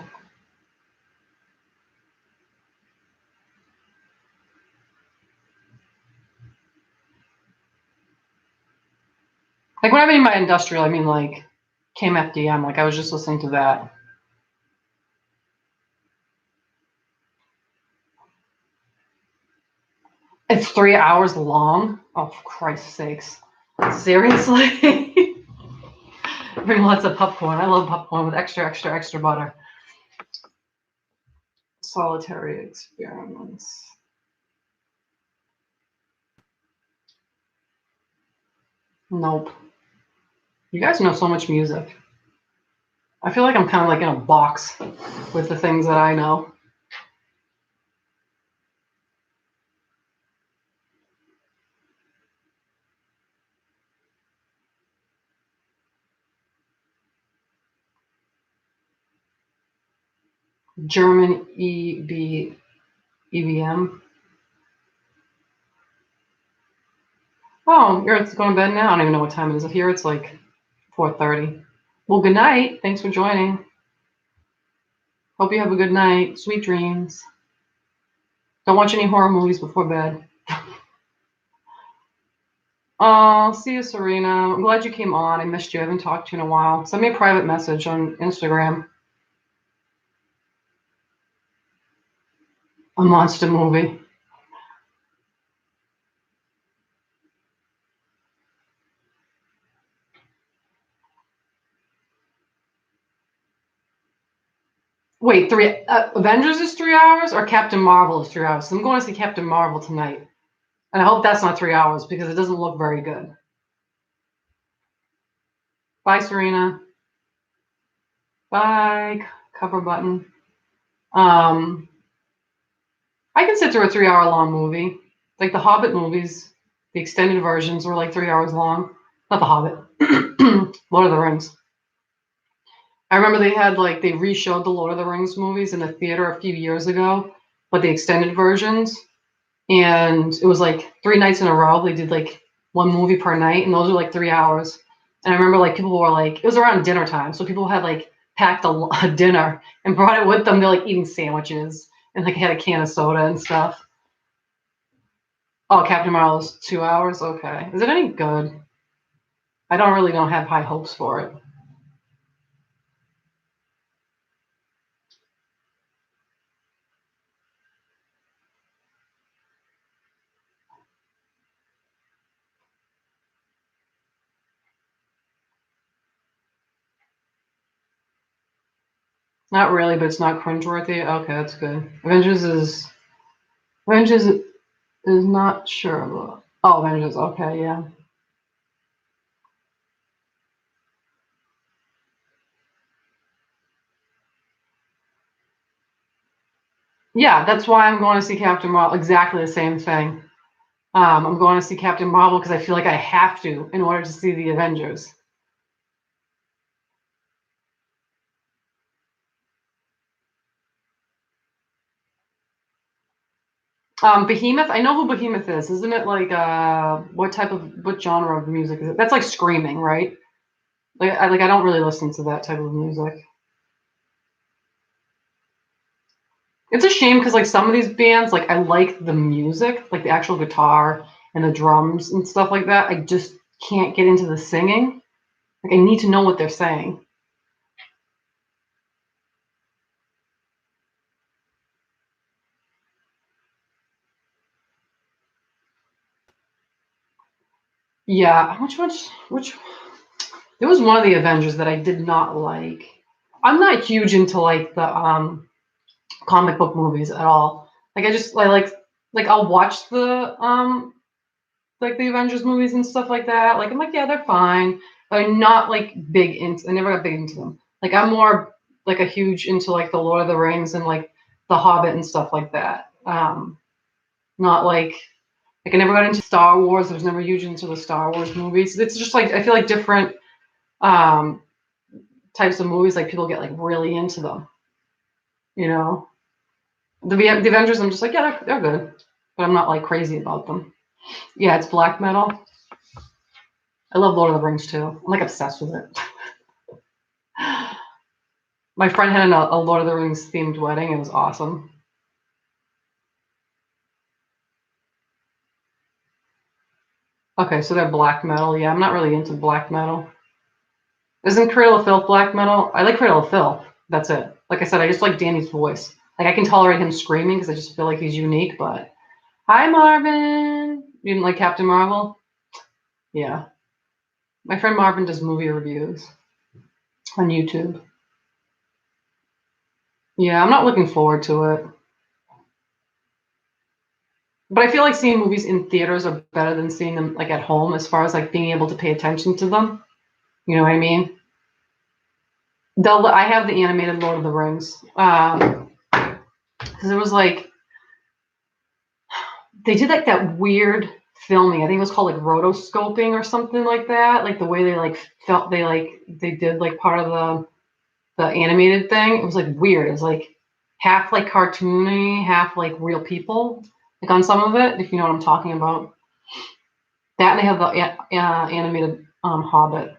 Like when I mean by industrial, I mean like KMFDM. Like I was just listening to that. It's 3 hours long. Oh, for Christ's sakes. Seriously? Bring lots of popcorn. I love popcorn with extra, extra, extra butter. Solitary experiments. Nope. You guys know so much music. I feel like I'm kind of like in a box with the things that I know. German EVM. Oh, you're going to bed now? I don't even know what time it is. Here it's like 4:30. Well, good night. Thanks for joining. Hope you have a good night. Sweet dreams. Don't watch any horror movies before bed. Oh, see you, Serena. I'm glad you came on. I missed you. I haven't talked to you in a while. Send me a private message on Instagram. A monster movie. Wait, Avengers is 3 hours or Captain Marvel is 3 hours? So I'm going to see Captain Marvel tonight. And I hope that's not 3 hours because it doesn't look very good. Bye, Serena. Bye. Cover button. I can sit through a 3 hour long movie. Like the Hobbit movies, the extended versions were like 3 hours long. Not the Hobbit. Lord of the Rings. I remember they re-showed the Lord of the Rings movies in the theater a few years ago, but the extended versions. And it was like 3 nights in a row. They did like one movie per night, and those were like 3 hours. And I remember like people were like, it was around dinner time, so people had like packed a dinner and brought it with them. They're like eating sandwiches and like had a can of soda and stuff. Oh, Captain Marvel's 2 hours. Okay, is it any good? I don't have high hopes for it. Not really, but it's not cringeworthy. Okay, that's good. Avengers is not sure about. Oh, Avengers. Okay, yeah. Yeah, that's why I'm going to see Captain Marvel. Exactly the same thing. I'm going to see Captain Marvel because I feel like I have to in order to see the Avengers. Behemoth. I know who Behemoth is. Isn't it like what genre of music is it? That's like screaming, right? I don't really listen to that type of music. It's a shame because like some of these bands, like I like the music, like the actual guitar and the drums and stuff like that. I just can't get into the singing. Like I need to know what they're saying. Yeah, which there was one of the Avengers that I did not like. I'm not huge into like the comic book movies at all. Like I like I'll watch the like the Avengers movies and stuff like that. Like I'm like, yeah, they're fine. But I'm not like big into I never got big into them. Like I'm more like a huge into like the Lord of the Rings and like the Hobbit and stuff like that. Not like I never got into Star Wars. I was never huge into the Star Wars movies. It's just like I feel like different um types of movies, like people get like really into them, you know. The Avengers, I'm just like, yeah, they're good, but I'm not like crazy about them. Yeah, it's black metal. I love Lord of the Rings too. I'm like obsessed with it. My friend had a Lord of the Rings themed wedding. It was awesome. Okay, so they're black metal. Yeah, I'm not really into black metal. Isn't Cradle of Filth black metal? I like Cradle of Filth. That's it. Like I said, I just like Danny's voice. Like I can tolerate him screaming because I just feel like he's unique. But hi, Marvin. You didn't like Captain Marvel? Yeah. My friend Marvin does movie reviews on YouTube. Yeah, I'm not looking forward to it. But I feel like seeing movies in theaters are better than seeing them like at home as far as like being able to pay attention to them. You know what I mean? I have the animated Lord of the Rings. Because it was like they did like that weird filming. I think it was called like rotoscoping or something like that. Like the way they like felt they did like part of the animated thing. It was like weird. It was like half like cartoony, half like real people, like on some of it, if you know what I'm talking about. That and they have the animated Hobbit.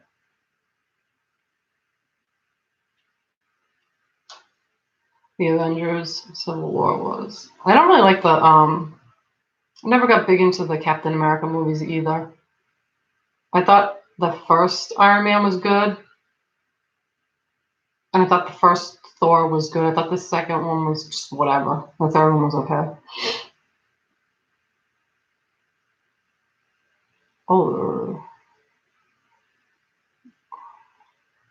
The Avengers Civil War was. I don't really like the I never got big into the Captain America movies either. I thought the first Iron Man was good, and I thought the first Thor was good. I thought the second one was just whatever. The third one was okay. Older,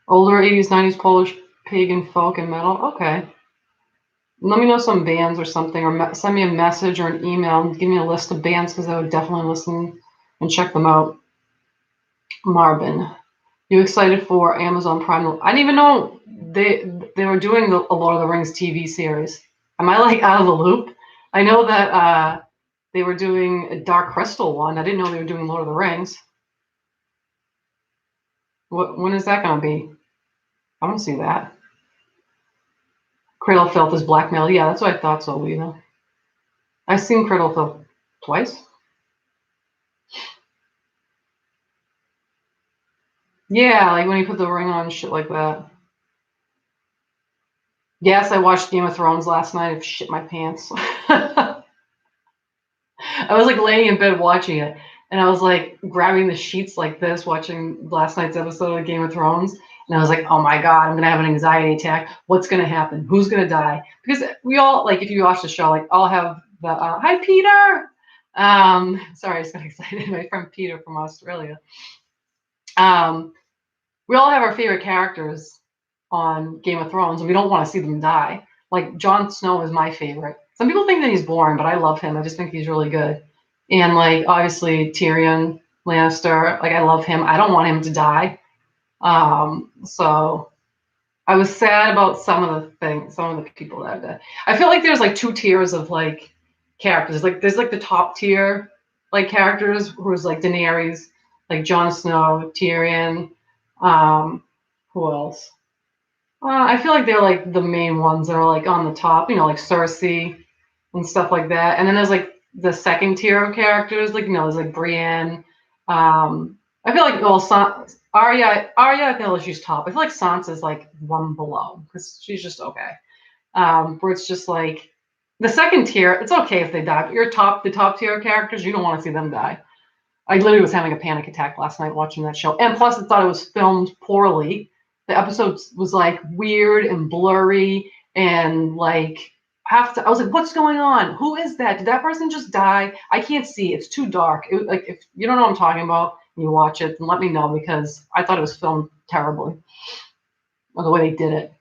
older 80s, 90s Polish pagan folk and metal. Okay. Let me know some bands or something, or send me a message or an email and give me a list of bands because I would definitely listen and check them out. Marvin, you excited for Amazon Prime? I didn't even know they were doing a Lord of the Rings TV series. Am I like out of the loop? I know that they were doing a Dark Crystal one. I didn't know they were doing Lord of the Rings. When is that going to be? I want to see that. Cradle Filth is blackmail. Yeah, that's what I thought so, Lena. I've seen Cradle Filth twice. Yeah, like when he put the ring on, shit like that. Yes, I watched Game of Thrones last night. I shit my pants. I was like laying in bed watching it, and I was like grabbing the sheets like this, watching last night's episode of Game of Thrones, and I was like, oh my god, I'm gonna have an anxiety attack. What's gonna happen? Who's gonna die? Because we all, like, if you watch the show, like, I'll have the hi Peter. Sorry, I just got excited. My friend Peter from Australia. We all have our favorite characters on Game of Thrones, and we don't want to see them die. Like Jon Snow is my favorite. Some people think that he's boring, but I love him. I just think he's really good. And like obviously Tyrion Lannister, like I love him. I don't want him to die. So I was sad about some of the things, some of the people that died. I feel like there's like two tiers of like characters. Like there's like the top tier like characters who's like Daenerys, like Jon Snow, Tyrion. Who else? I feel like they're like the main ones that are like on the top, like Cersei and stuff like that. And then there's like the second tier of characters, like there's like Brienne. I feel like Arya, I feel like she's top. I feel like Sansa's like one below because she's just okay. Where it's just like the second tier, it's okay if they die, but the top tier characters, you don't want to see them die. I literally was having a panic attack last night watching that show. And plus, I thought it was filmed poorly. The episode was like weird and blurry and like I was like, what's going on? Who is that? Did that person just die? I can't see. It's too dark. Like if you don't know what I'm talking about and you watch it, then let me know because I thought it was filmed terribly. Or the way they did it.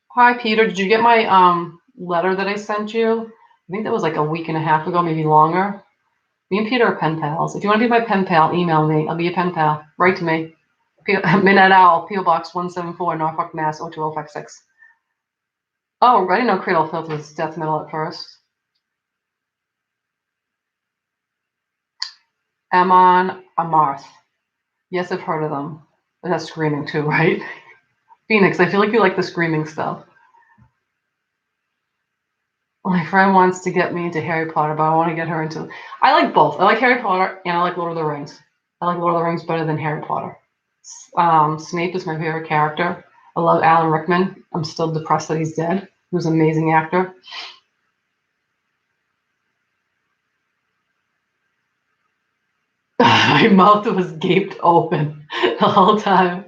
Hi Peter, did you get my letter that I sent you? I think that was like a week and a half ago, maybe longer. Me and Peter are pen pals. If you want to be my pen pal, email me. I'll be a pen pal. Write to me. Midnight Owl, P.O. Box 174, Norfolk, Mass. 02056. Oh, I didn't know Cradle Filth was death metal at first. Amon Amarth. Yes, I've heard of them. But that's screaming too, right? Phoenix, I feel like you like the screaming stuff. My friend wants to get me into Harry Potter, but I want to get her into. I like both. I like Harry Potter and I like Lord of the Rings. I like Lord of the Rings better than Harry Potter. Snape is my favorite character. I love Alan Rickman. I'm still depressed that he's dead. He was an amazing actor. My mouth was gaped open the whole time.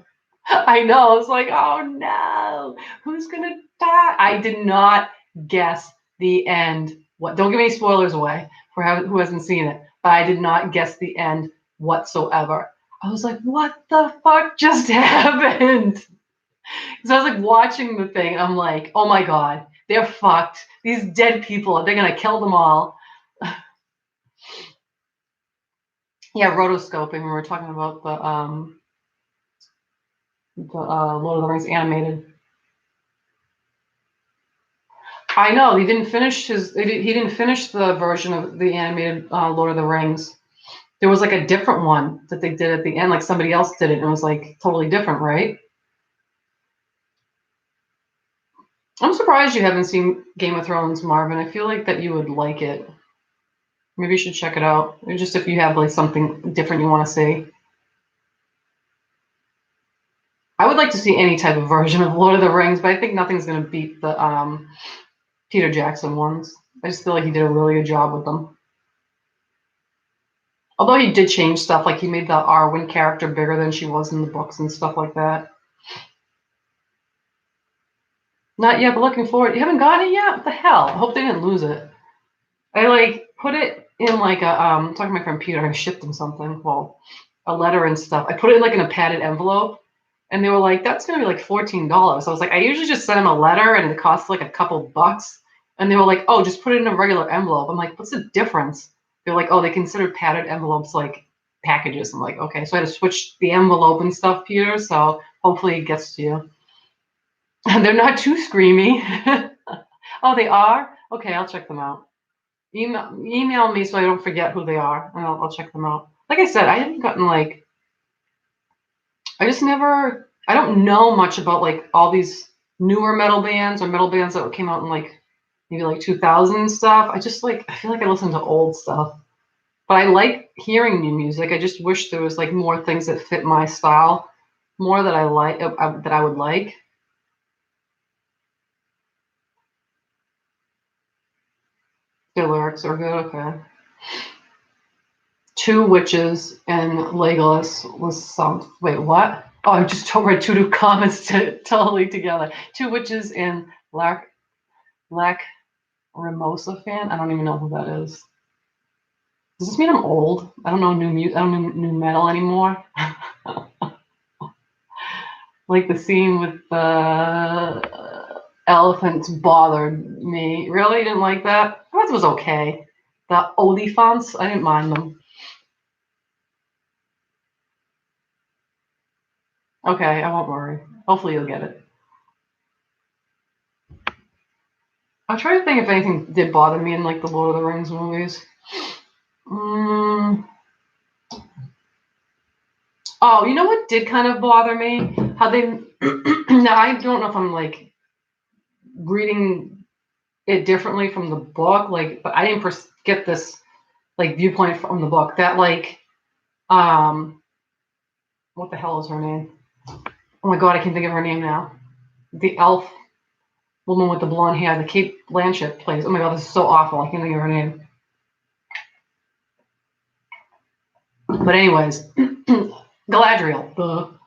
I know. I was like, oh no, who's gonna die? I did not guess the end. What? Don't give any spoilers away for who hasn't seen it. But I did not guess the end whatsoever. I was like, what the fuck just happened? Because I was like watching the thing. I'm like, oh my god, they're fucked. These dead people, they're gonna kill them all. Yeah, rotoscoping. We were talking about the Lord of the Rings animated. I know he didn't finish he didn't finish the version of the animated Lord of the Rings. There was like a different one that they did at the end, like somebody else did it, and it was like totally different, right? I'm surprised you haven't seen Game of Thrones, Marvin. I feel like that you would like it. Maybe you should check it out. Or just if you have like something different you want to see. I would like to see any type of version of Lord of the Rings, but I think nothing's gonna beat the Peter Jackson ones. I just feel like he did a really good job with them. Although he did change stuff, like he made the Arwen character bigger than she was in the books and stuff like that. Not yet, but looking forward. You haven't got it yet? What the hell? I hope they didn't lose it. I like put it in like a talking to my friend Peter, I shipped him something. Well, a letter and stuff. I put it in like in a padded envelope and they were like, that's gonna be like $14. I was like, I usually just send them a letter and it costs like a couple bucks. And they were like, oh, just put it in a regular envelope. I'm like, what's the difference? They're like, oh, they consider padded envelopes like packages. I'm like, okay. So I had to switch the envelope and stuff, Peter. So hopefully it gets to you. They're not too screamy. Oh, they are? Okay, I'll check them out. Email me so I don't forget who they are, and I'll check them out. Like I said, I haven't gotten like I just never I don't know much about like all these newer metal bands or metal bands that came out in like maybe like 2000 stuff. I just like I feel like I listen to old stuff, but I like hearing new music. I just wish there was like more things that fit my style, more that I like that I would like. Their lyrics are good. Okay. Two witches and Legolas was some. Wait, what? Oh, I just read two new comments totally together. Two witches and Lac Ramosa fan. I don't even know who that is. Does this mean I'm old? I don't know I don't know new metal anymore. Like the scene with the elephants bothered me. Really didn't like that. I thought it was okay. The Olifants, I didn't mind them. Okay, I won't worry. Hopefully you'll get it. I'm trying to think if anything did bother me in like the Lord of the Rings movies. Mm. Oh, you know what did kind of bother me? How they now I don't know if I'm like reading it differently from the book, like, but I didn't get this like viewpoint from the book that like um what the hell is her name? Oh my god, I can't think of her name now. The elf woman with the blonde hair, the Kate Blanchett plays. Oh my god, this is so awful. I can't think of her name. But anyways, Galadriel.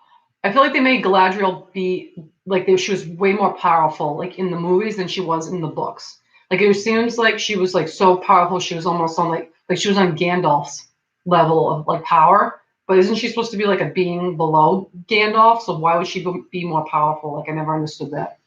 I feel like they made Galadriel be like she was way more powerful, like in the movies than she was in the books. Like it seems like she was like so powerful, she was almost on like she was on Gandalf's level of like power. But isn't she supposed to be like a being below Gandalf? So why would she be more powerful? Like I never understood that.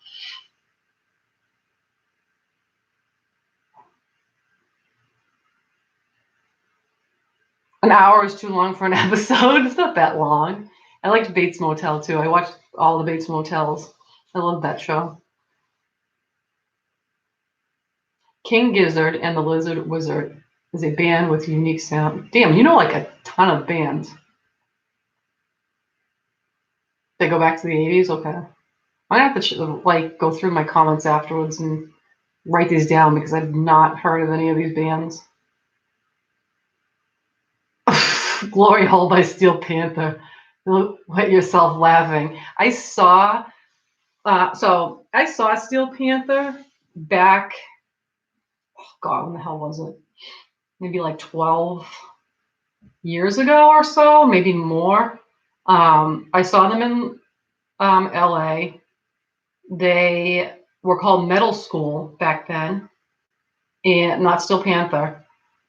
An hour is too long for an episode. It's not that long. I liked Bates Motel too. I watched all the Bates Motels. I love that show. King Gizzard and the Lizard Wizard is a band with unique sound. Damn, you know like a ton of bands. They go back to the 80s? Okay. I'm gonna have to like go through my comments afterwards and write these down because I've not heard of any of these bands. Glory Hole by Steel Panther. You'll wet yourself laughing. I saw Steel Panther back, oh God, when the hell was it? Maybe like 12 years ago or so, maybe more. I saw them in LA. They were called Metal School back then, and not Steel Panther.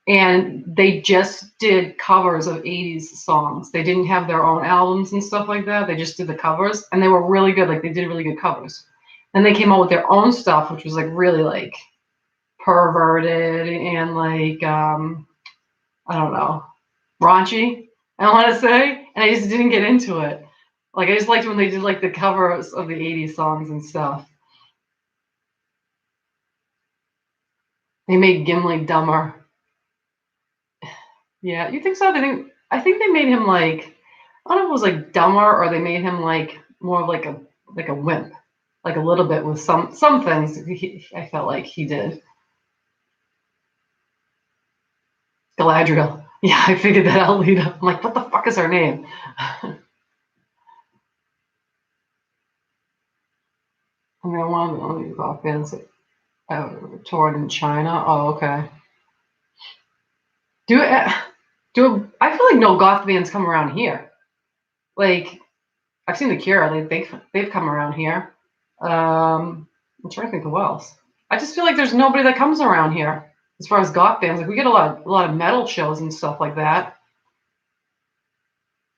And they just did covers of 80s songs. They didn't have their own albums and stuff like that. They just did the covers, and they were really good. Like they did really good covers. Then they came out with their own stuff, which was like really like perverted and like I don't know, raunchy. I want to say, and I just didn't get into it. Like I just liked when they did like the covers of the '80s songs and stuff. They made Gimli dumber. Yeah, you think so? I think they made him like I don't know if it was like dumber or they made him like more of like a wimp. like a little bit with some things. I felt like he did. Galadriel. Yeah, I figured that out later. I'm like, what the fuck is her name? I mean, one of the only rock bands that toured in China. Oh, okay. Do it. Do I feel like no goth bands come around here? Like I've seen the Cure. They've come around here. I'm trying to think of who else. I just feel like there's nobody that comes around here as far as goth bands. Like we get a lot of metal shows and stuff like that.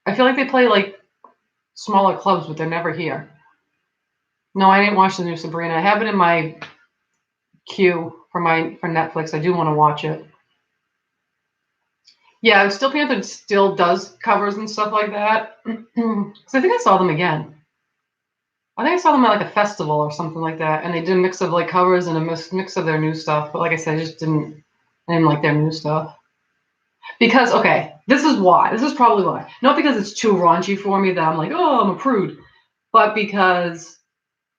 I feel like they play like smaller clubs, but they're never here. No, I didn't watch the new Sabrina. I have it in my queue for Netflix. I do want to watch it. Yeah, Steel Panther still does covers and stuff like that. Because I think I saw them again. I think I saw them at like a festival or something like that, and they did a mix of like covers and a mix of their new stuff. But like I said, I didn't like their new stuff. Because okay, this is why. This is probably why. Not because it's too raunchy for me that I'm like, oh, I'm a prude, but because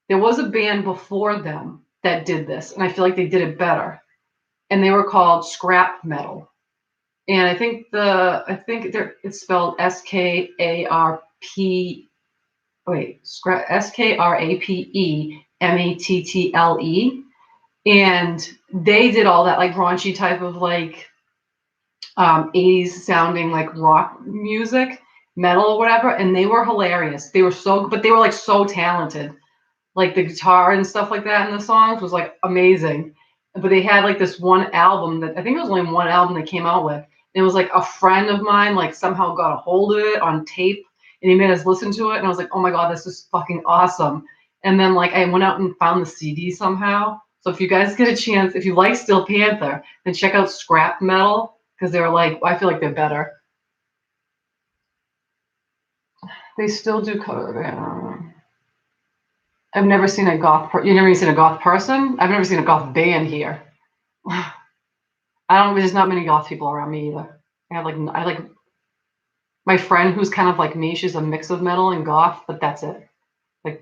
there was a band before them that did this, and I feel like they did it better. And they were called Scrap Metal. And it's spelled SKARP. Wait, SKRAPEMATTLE. And they did all that like raunchy type of like 80s sounding like rock music, metal or whatever, and they were hilarious. But they were like so talented. Like the guitar and stuff like that in the songs was like amazing. But they had like this one album that I think it was only one album they came out with. And it was like a friend of mine like somehow got a hold of it on tape and he made us listen to it. And I was like, oh my God, this is fucking awesome. And then like I went out and found the CD somehow. So if you guys get a chance, if you like Steel Panther, then check out Scrap Metal because they're like, I feel like they're better. They still do cover. I've never seen a goth. You've never seen a goth person? I've never seen a goth band here. I don't. There's not many goth people around me either. I like my friend who's kind of like me. She's a mix of metal and goth, but that's it. Like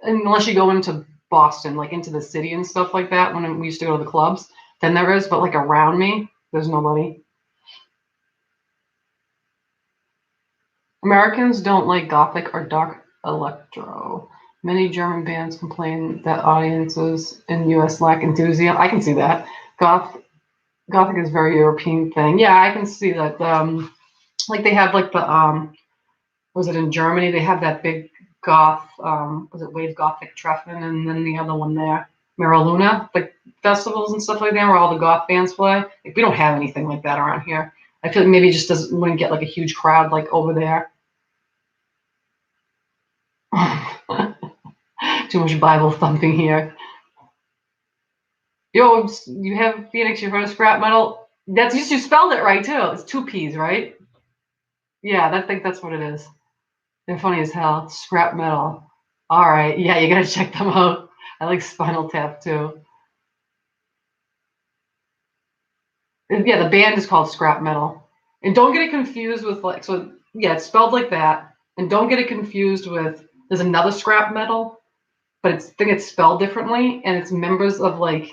unless you go into Boston, like into the city and stuff like that, when we used to go to the clubs, then there is. But like around me, there's nobody. Americans don't like gothic or dark electro. Many German bands complain that audiences in US lack enthusiasm. I can see that. Gothic is a very European thing. Yeah, I can see that. Like they have like the was it in Germany? They have that big goth was it Wave Gothic Treffen and then the other one there, Mira Luna, like festivals and stuff like that where all the goth bands play. Like we don't have anything like that around here. I feel like maybe it just wouldn't get like a huge crowd like over there. Too much Bible thumping here. Yo, you have Phoenix, you've heard of scrap metal? That's you spelled it right too. It's two P's, right? Yeah, I think that's what it is. They're funny as hell. Scrap metal. All right, yeah, you gotta check them out. I like Spinal Tap too. Yeah, the band is called Scrap Metal, and don't get it confused with like so. Yeah, it's spelled like that, and don't get it confused with there's another Scrap Metal, but I think it's spelled differently, and it's members of like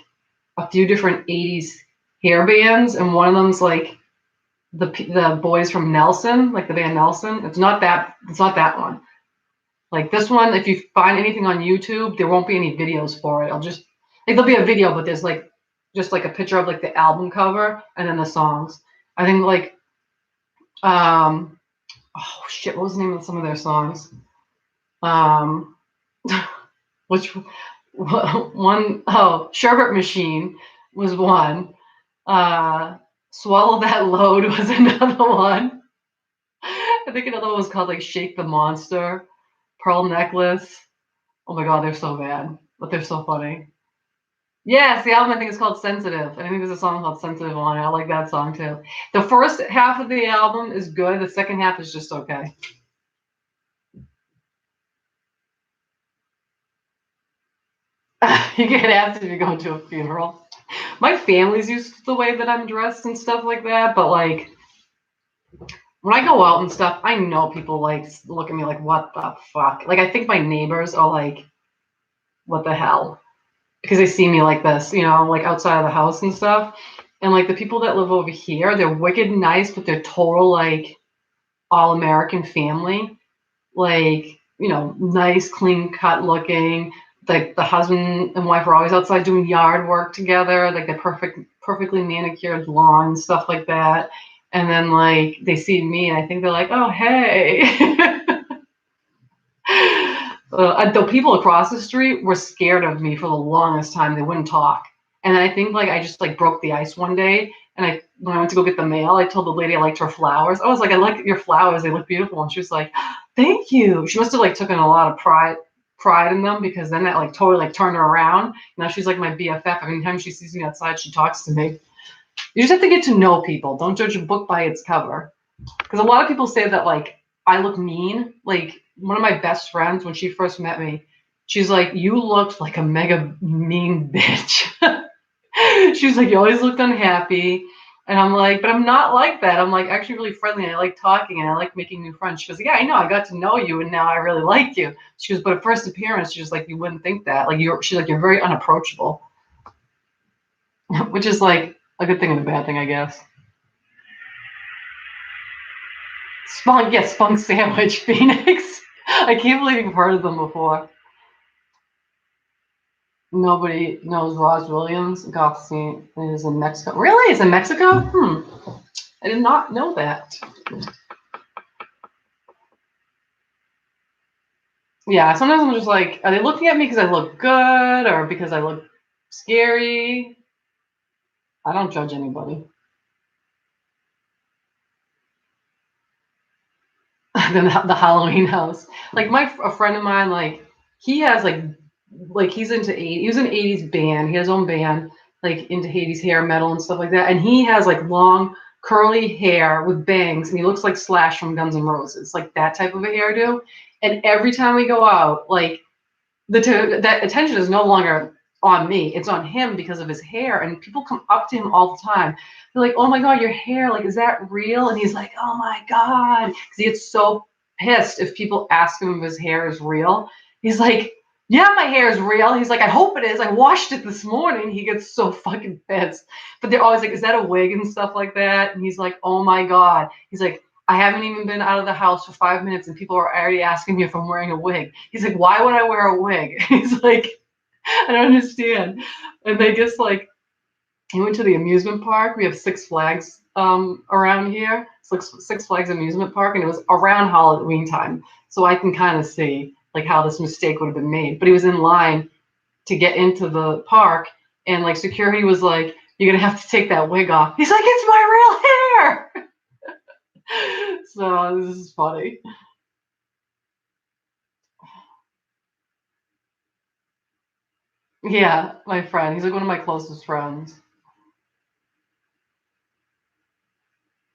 a few different '80s hair bands, and one of them's like the boys from Nelson, like the band Nelson. It's not that. It's not that one. Like this one, if you find anything on YouTube, there won't be any videos for it. I'll just like there'll be a video, but there's like just like a picture of like the album cover and then the songs. I think like oh shit, what was the name of some of their songs? Um which one oh Sherbet Machine was one. Swallow That Load was another one. I think another one was called like Shake the Monster, Pearl Necklace. Oh my God, they're so bad, but they're so funny. Yes, the album I think is called Sensitive. And I think there's a song called Sensitive on it. I like that song too. The first half of the album is good. The second half is just okay. You get asked if you're going to a funeral. My family's used to the way that I'm dressed and stuff like that, but like when I go out and stuff, I know people like look at me like, what the fuck? Like I think my neighbors are like what the hell? Because they see me like this, you know, like outside of the house and stuff. And like the people that live over here, they're wicked nice, but they're total like all American family. Like, you know, nice, clean cut looking. Like the husband and wife are always outside doing yard work together. Like they're perfectly manicured lawn, stuff like that. And then like they see me and I think they're like, oh hey. The people across the street were scared of me for the longest time. They wouldn't talk. And I think like I just like broke the ice one day. And when I went to go get the mail, I told the lady I liked her flowers. I was like, I like your flowers. They look beautiful. And she was like, thank you. She must have like taken a lot of pride in them because then that like totally like turned her around. Now she's like my BFF. Every time she sees me outside, she talks to me. You just have to get to know people. Don't judge a book by its cover. Because a lot of people say that like I look mean. Like one of my best friends, when she first met me, she's like, you looked like a mega mean bitch. She was like, you always looked unhappy. And I'm like, but I'm not like that. I'm like actually really friendly. And I like talking and I like making new friends. She goes, yeah, I know. I got to know you and now I really like you. She goes, but at first appearance, she was like, you wouldn't think that. Like she's like, you're very unapproachable, which is like a good thing and a bad thing, I guess. Spunk, yes, Spunk Sandwich, Phoenix. I can't believe you've heard of them before. Nobody knows Roz Williams. Goth scene is in Mexico. Really? It's in Mexico? I did not know that. Yeah, sometimes I'm just like, are they looking at me because I look good or because I look scary? I don't judge anybody. Then the Halloween house. Like a friend of mine, like he has like he's into 80s. He was an 80s band. He has his own band, like into 80s hair metal and stuff like that. And he has like long curly hair with bangs, and he looks like Slash from Guns N' Roses, like that type of a hairdo. And every time we go out, like that attention is no longer on me. It's on him because of his hair. And people come up to him all the time. They're like, oh my God, your hair, like, is that real? And he's like, oh my God. Because he gets so pissed if people ask him if his hair is real. He's like, yeah, my hair is real. He's like, I hope it is. I washed it this morning. He gets so fucking pissed. But they're always like, is that a wig and stuff like that? And he's like, oh my God. He's like, I haven't even been out of the house for 5 minutes and people are already asking me if I'm wearing a wig. He's like, why would I wear a wig? He's like, I don't understand. And they just like, he went to the amusement park. We have Six Flags around here, Six Flags amusement park, and it was around Halloween time. So I can kind of see like how this mistake would have been made. But he was in line to get into the park and like security was like, you're going to have to take that wig off. He's like, it's my real hair. So this is funny. Yeah, my friend. He's like one of my closest friends.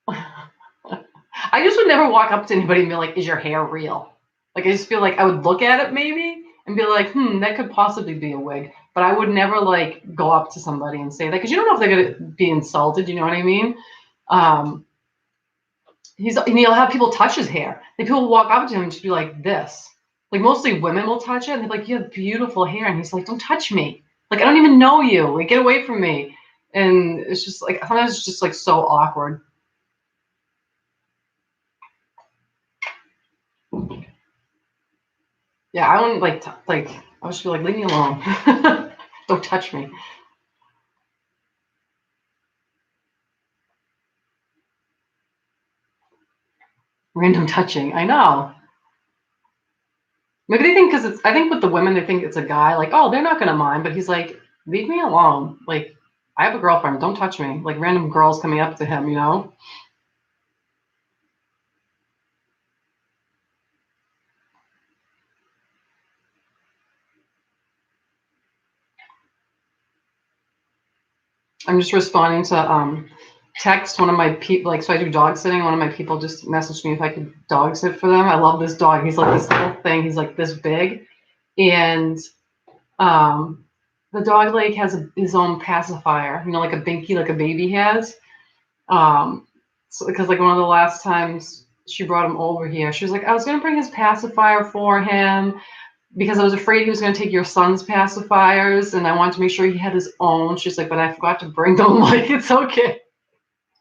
I just would never walk up to anybody and be like, is your hair real? Like, I just feel like I would look at it maybe and be like, that could possibly be a wig. But I would never like go up to somebody and say that because you don't know if they're going to be insulted. You know what I mean? Um, and he'll have people touch his hair. Like, people will walk up to him and just be like this. Like, mostly women will touch it and they're like, you have beautiful hair. And he's like, don't touch me. Like, I don't even know you. Like, get away from me. And it's just like, sometimes it's just like so awkward. Yeah, I wouldn't like I would just be like, leave me alone. Don't touch me. Random touching. I know. Maybe they think because it's. I think with the women they think it's a guy. Like, oh, they're not gonna mind. But he's like, leave me alone. Like, I have a girlfriend. Don't touch me. Like random girls coming up to him. You know. I'm just responding to text. One of my people. Like, so I do dog sitting. One of my people just messaged me if I could dog sit for them. I love this dog. He's like this little thing. He's like this big, and um the dog like has his own pacifier, you know, like a binky, like a baby has. So because like one of the last times she brought him over here, she was like, I was gonna bring his pacifier for him, because I was afraid he was going to take your son's pacifiers, and I wanted to make sure he had his own. She's like, but I forgot to bring them. Like, it's okay.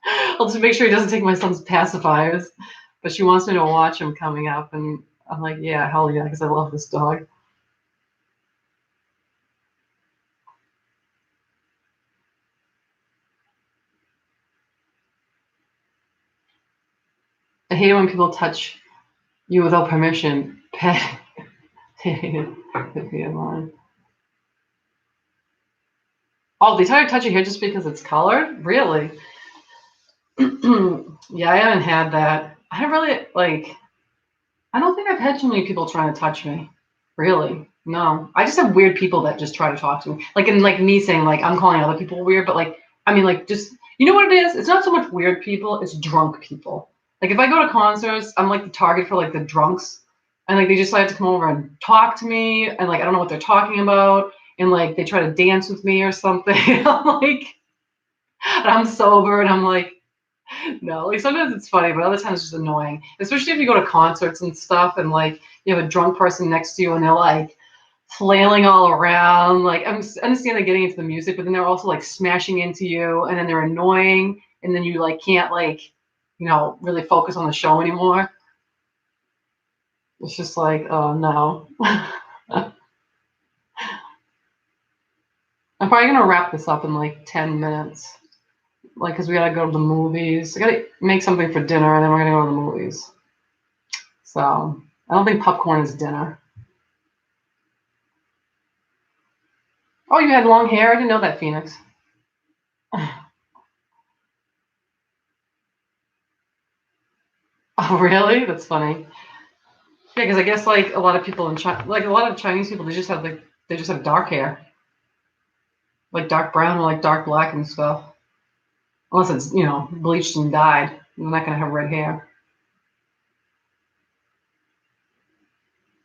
I'll just make sure he doesn't take my son's pacifiers. But she wants me to watch him coming up, and I'm like, yeah, hell yeah, because I love this dog. I hate it when people touch you without permission. Pet. Oh, they try to touch your hair just because it's colored? Really? Yeah, I haven't had that. I don't really like. I don't think I've had too many people trying to touch me. Really? No. I just have weird people that just try to talk to me. Like, and like me saying like I'm calling other people weird, but like I mean like just you know what it is? It's not so much weird people, it's drunk people. Like if I go to concerts, I'm like the target for like the drunks. And like they just like to come over and talk to me and like I don't know what they're talking about. And like they try to dance with me or something. I'm like I'm sober and I'm like no, like sometimes it's funny, but other times it's just annoying. Especially if you go to concerts and stuff and like you have a drunk person next to you and they're like flailing all around. Like I understand they're getting into the music, but then they're also like smashing into you and then they're annoying and then you like can't like, really focus on the show anymore. It's just like, oh no. I'm probably gonna wrap this up in like 10 minutes. Like, cause we gotta go to the movies. I gotta make something for dinner and then we're gonna go to the movies. So I don't think popcorn is dinner. Oh, you had long hair? I didn't know that, Phoenix. Oh, really? That's funny. Yeah, because I guess like a lot of people in China, like a lot of Chinese people, they just have dark hair, like dark brown or like dark black and stuff. Unless it's bleached and dyed, they're not gonna have red hair.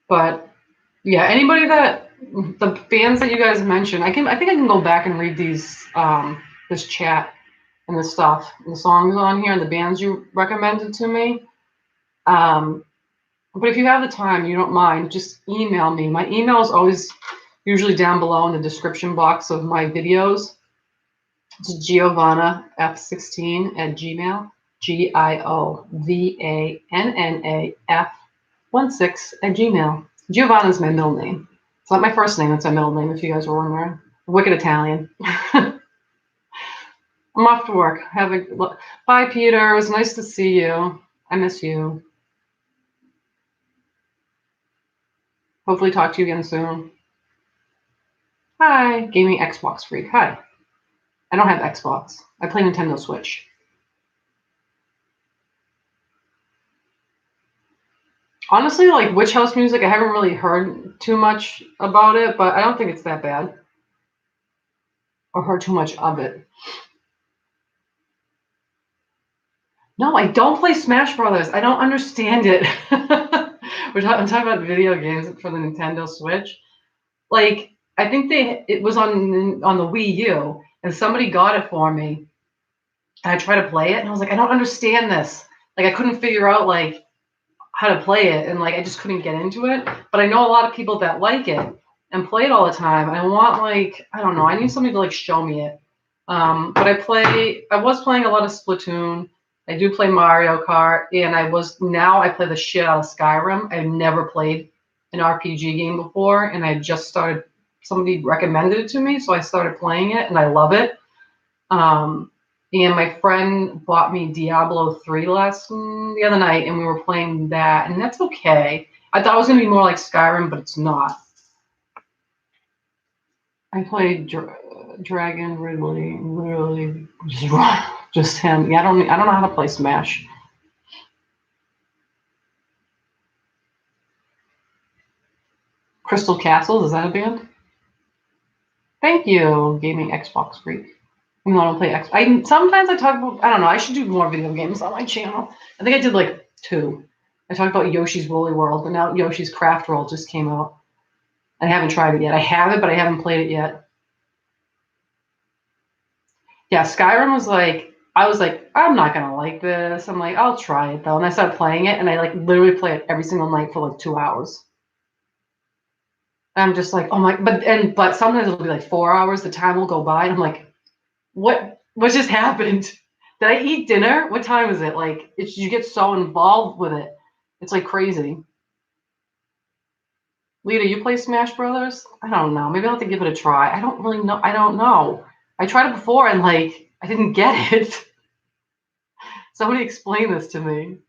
But yeah, anybody that the bands that you guys mentioned, I think I can go back and read this chat and the stuff, and the songs on here and the bands you recommended to me. Um, But if you have the time, you don't mind, just email me. My email is always usually down below in the description box of my videos. It's giovannaf16 at gmail. GIOVANNAF16 at Giovanna is my middle name. It's not my first name, it's my middle name, if you guys were wondering. Wicked Italian. I'm off to work. Bye, Peter. It was nice to see you. I miss you. Hopefully talk to you again soon. Hi, gaming Xbox freak. Hi. I don't have Xbox. I play Nintendo Switch. Honestly, like witch house music, I haven't really heard too much about it, but I don't think it's that bad or heard too much of it. No, I don't play Smash Brothers. I don't understand it. I'm talking about video games for the Nintendo Switch. Like I think it was on the Wii U, and somebody got it for me, and I tried to play it, and I was like, I don't understand this. Like I couldn't figure out like how to play it and like I just couldn't get into it. But I know a lot of people that like it and play it all the time. And I want like I don't know, I need somebody to like show me it. But I was playing a lot of Splatoon. I do play Mario Kart, and I play the shit out of Skyrim. I've never played an RPG game before, and I just started. Somebody recommended it to me, so I started playing it, and I love it. Um, and my friend bought me Diablo 3 the other night, and we were playing that, and that's okay. I thought it was going to be more like Skyrim, but it's not. I played Dragon Ridley, literally just him. Yeah, I don't know how to play Smash. Crystal Castles, is that a band? Thank you, gaming Xbox freak. Even though I don't play sometimes I talk about, I don't know, I should do more video games on my channel. I think I did like 2. I talked about Yoshi's Woolly World, but now Yoshi's Craft World just came out. I haven't tried it yet. I have it, but I haven't played it yet. Yeah, Skyrim was like, I was like, I'm not gonna like this. I'm like, I'll try it though. And I started playing it, and I like literally play it every single night for like 2 hours. I'm just like, oh my, but sometimes it'll be like 4 hours. The time will go by, and I'm like, what just happened? Did I eat dinner? What time is it? Like, you get so involved with it. It's like crazy. Lita, you play Smash Brothers? I don't know. Maybe I'll have to give it a try. I don't really know. I don't know. I tried it before and like I didn't get it. Somebody explain this to me.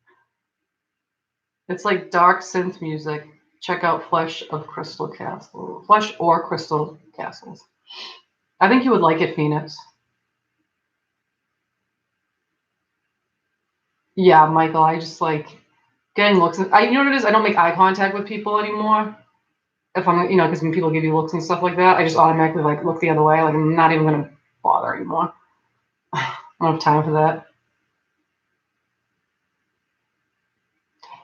It's like dark synth music. Check out Flesh of Crystal Castle. Flesh or Crystal Castles. I think you would like it, Phoenix. Yeah, Michael, I just like getting looks. You know what it is? I don't make eye contact with people anymore. If I'm, because when people give you looks and stuff like that, I just automatically like look the other way. Like I'm not even gonna bother anymore. I don't have time for that.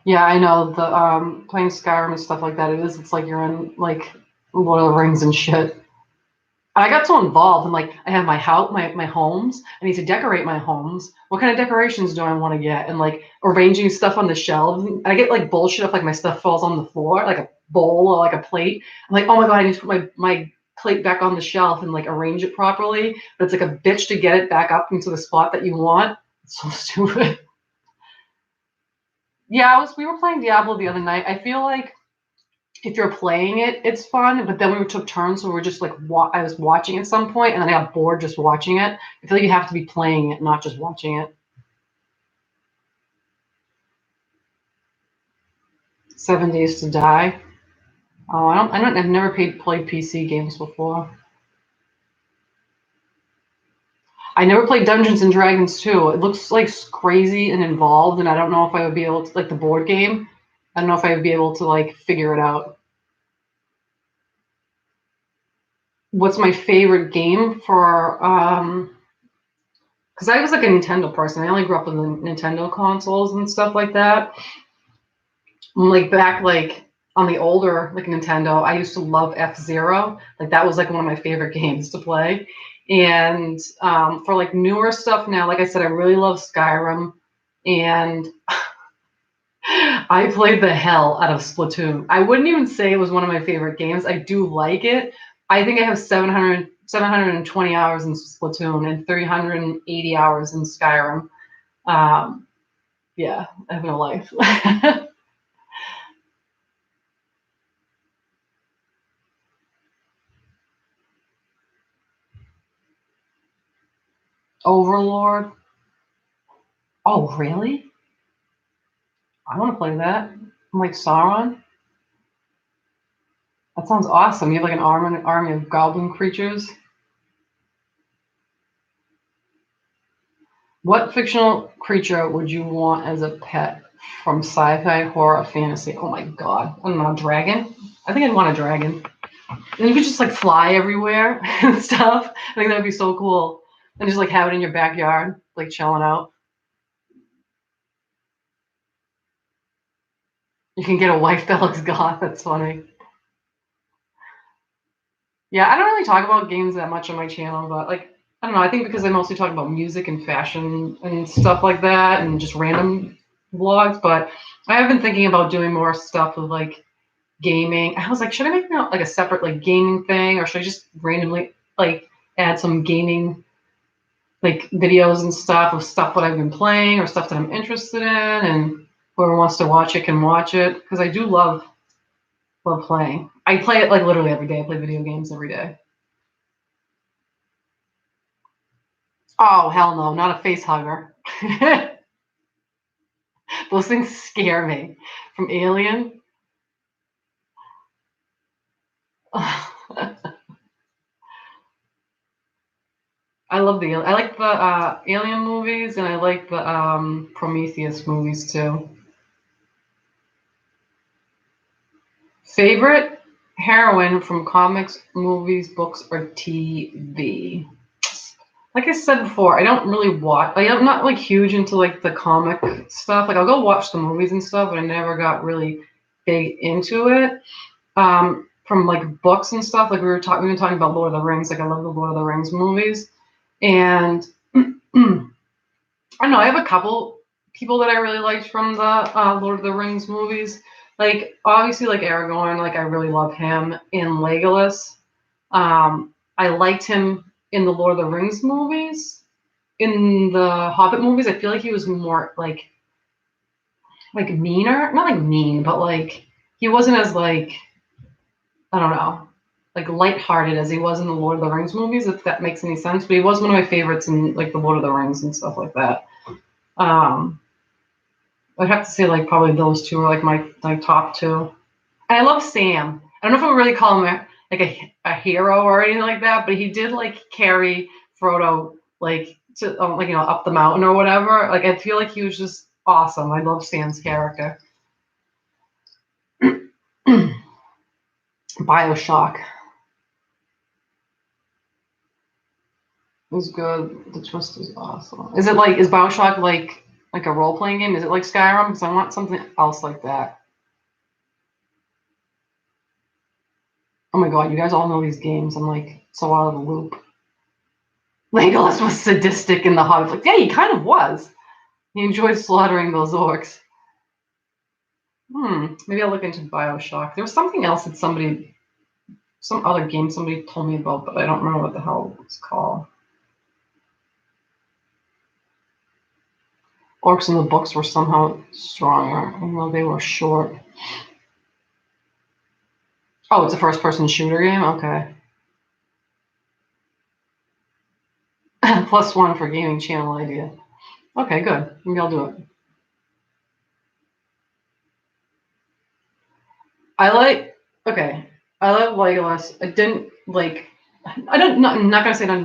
Yeah, I know the playing Skyrim and stuff like that. It is. It's like you're in like Lord of the Rings and shit. I got so involved and like I have my house, my homes. I need to decorate my homes. What kind of decorations do I want to get? And like arranging stuff on the shelves. And I get like bullshit if like my stuff falls on the floor, like a bowl or like a plate. I'm like, oh my god, I need to put my plate back on the shelf and like arrange it properly. But it's like a bitch to get it back up into the spot that you want. It's so stupid. Yeah, we were playing Diablo the other night. I feel like if you're playing it, it's fun. But then we took turns, so we were just like I was watching at some point, and then I got bored just watching it. I feel like you have to be playing it, not just watching it. 7 Days to Die. Oh, I've never played PC games before. I never played Dungeons and Dragons 2. It looks like crazy and involved, and I don't know if I would be able to like the board game. I don't know if I would be able to like figure it out. What's my favorite game for because I was like a Nintendo person. I only grew up with the Nintendo consoles and stuff like that. Like back like on the older like Nintendo, I used to love F-Zero. Like that was like one of my favorite games to play. And for like newer stuff now, like I said, I really love Skyrim. And I played the hell out of Splatoon. I wouldn't even say it was one of my favorite games. I do like it. I think I have 720 hours in Splatoon and 380 hours in Skyrim. Um, yeah, I have no life. Overlord. Oh, really? I want to play that. I'm like Sauron. That sounds awesome. You have like an army of goblin creatures. What fictional creature would you want as a pet from sci-fi, horror, fantasy? Oh my god. I don't know, a dragon? I think I'd want a dragon. And you could just like fly everywhere and stuff. I think that'd be so cool. And just like have it in your backyard, like chilling out. You can get a wife that looks goth. That's funny. Yeah, I don't really talk about games that much on my channel, but like I don't know. I think because I mostly talk about music and fashion and stuff like that, and just random vlogs. But I have been thinking about doing more stuff with like gaming. I was like, should I make like a separate like gaming thing, or should I just randomly like add some gaming like videos and stuff of stuff that I've been playing or stuff that I'm interested in, and whoever wants to watch it can watch it because I do love playing. I play it like literally every day. I play video games every day. Oh, hell no, not a face hugger. Those things scare me. From Alien. I I like the Alien movies and I like the Prometheus movies too. Favorite heroine from comics, movies, books, or TV? Like I said before, I don't really watch. Like, I'm not like huge into like the comic stuff. Like I'll go watch the movies and stuff, but I never got really big into it. From like books and stuff. Like we've been talking about Lord of the Rings. Like I love the Lord of the Rings movies, and I don't know. I have a couple people that I really liked from the Lord of the Rings movies. Like obviously like Aragorn, like I really love him in Legolas. I liked him in the Lord of the Rings movies. In the Hobbit movies, I feel like he was more like meaner, not like mean, but like he wasn't as like I don't know, like lighthearted as he was in the Lord of the Rings movies, if that makes any sense. But he was one of my favorites in like the Lord of the Rings and stuff like that. Um, I'd have to say like probably those two are like my top two. And I love Sam. I don't know if I would really call him a hero or anything like that, but he did like carry Frodo like to like up the mountain or whatever. Like I feel like he was just awesome. I love Sam's character. BioShock is good. The twist is awesome. Is BioShock like a role playing game? Is it like Skyrim? Because I want something else like that. Oh my god, you guys all know these games. I'm like so out of the loop. Legolas was sadistic in The Hobbit. Like, yeah, he kind of was. He enjoyed slaughtering those orcs. Maybe I'll look into BioShock. There was something else that some other game somebody told me about, but I don't remember what the hell it's called. Orcs in the books were somehow stronger, even though they were short. Oh, it's a first-person shooter game? Okay. +1 for gaming channel idea. Okay, good. Maybe I'll do it. I like Legolas. I'm not gonna say I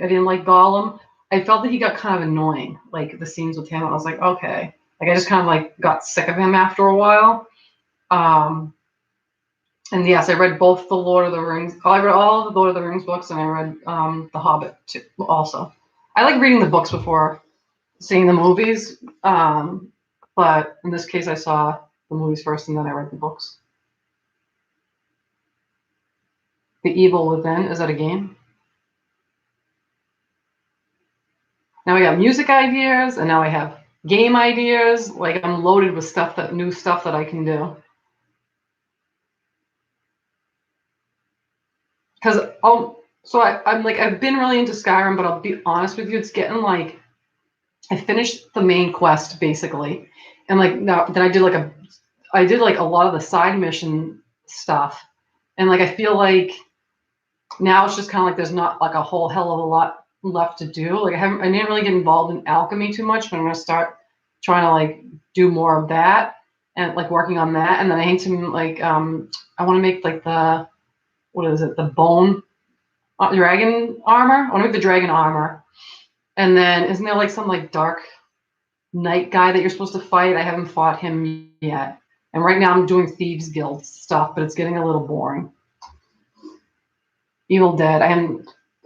didn't like Gollum. I felt that he got kind of annoying, like the scenes with him. I was like, okay. Like I just kind of like got sick of him after a while. Um, and yes, I read both the Lord of the Rings. I read all of the Lord of the Rings books, and I read The Hobbit too, also. I like reading the books before seeing the movies, but in this case, I saw the movies first, and then I read the books. The Evil Within, is that a game? Now I got music ideas, and now I have game ideas. Like I'm loaded with new stuff that I can do. Because I've been really into Skyrim, but I'll be honest with you, it's getting like I finished the main quest basically, and like now then I did like a lot of the side mission stuff, and like I feel like now it's just kind of like there's not like a whole hell of a lot left to do. Like I didn't really get involved in alchemy too much, but I'm gonna start trying to like do more of that and like working on that. And then I need to like I want to make like the bone dragon armor. I want to make the dragon armor. And then isn't there like some like dark knight guy that you're supposed to fight? I haven't fought him yet. And right now I'm doing Thieves Guild stuff, but it's getting a little boring. Evil Dead.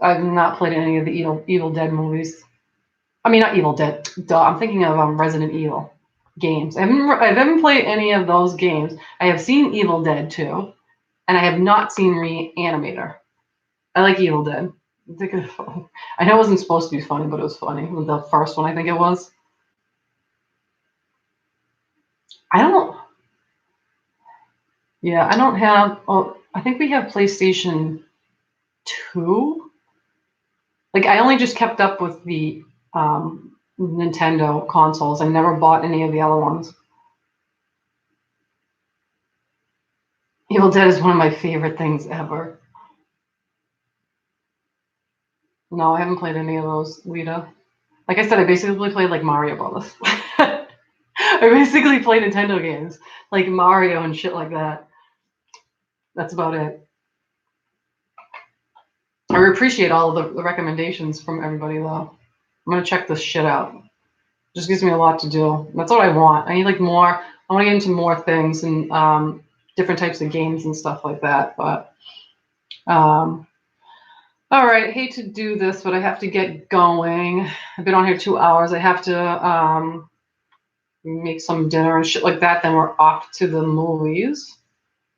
I've not played any of the Evil Dead movies. I mean, not Evil Dead. Duh. I'm thinking of Resident Evil games. I haven't played any of those games. I have seen Evil Dead 2, and I have not seen Reanimator. I like Evil Dead. I know it wasn't supposed to be funny, but it was funny. The first one, I think it was. I don't. Yeah, I don't have. Oh, I think we have PlayStation 2. Like I only just kept up with the Nintendo consoles. I never bought any of the other ones. Evil Dead is one of my favorite things ever. No, I haven't played any of those, Lita. Like I said, I basically played like Mario Brothers. I basically play Nintendo games like Mario and shit like that. That's about it. I appreciate all of the recommendations from everybody though. I'm gonna check this shit out. It just gives me a lot to do. That's what I want. I need like more. I want to get into more things and different types of games and stuff like that. But all right, I hate to do this, but I have to get going. I've been on here 2 hours. I have to make some dinner and shit like that. Then we're off to the movies,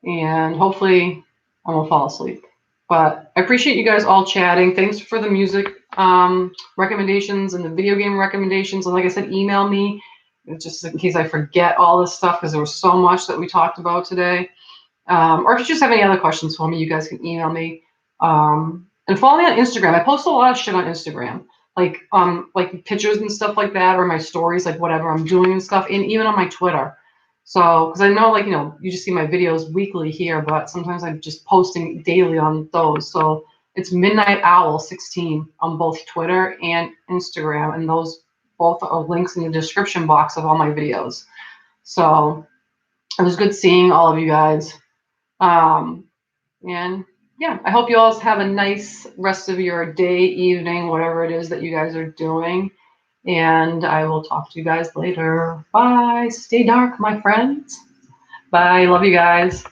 and hopefully I won't fall asleep. But I appreciate you guys all chatting. Thanks for the music recommendations and the video game recommendations. And like I said, email me just in case I forget all this stuff, because there was so much that we talked about today. Or if you just have any other questions for me, you guys can email me. And follow me on Instagram. I post a lot of shit on Instagram, like pictures and stuff like that, or my stories, like whatever I'm doing and stuff, and even on my Twitter. So, because I know, like, you just see my videos weekly here, but sometimes I'm just posting daily on those. So it's Midnight Owl 16 on both Twitter and Instagram, and those both are links in the description box of all my videos. So it was good seeing all of you guys. And yeah, I hope you all have a nice rest of your day, evening, whatever it is that you guys are doing. And I will talk to you guys later. Bye. Stay dark, my friends. Bye. Love you guys.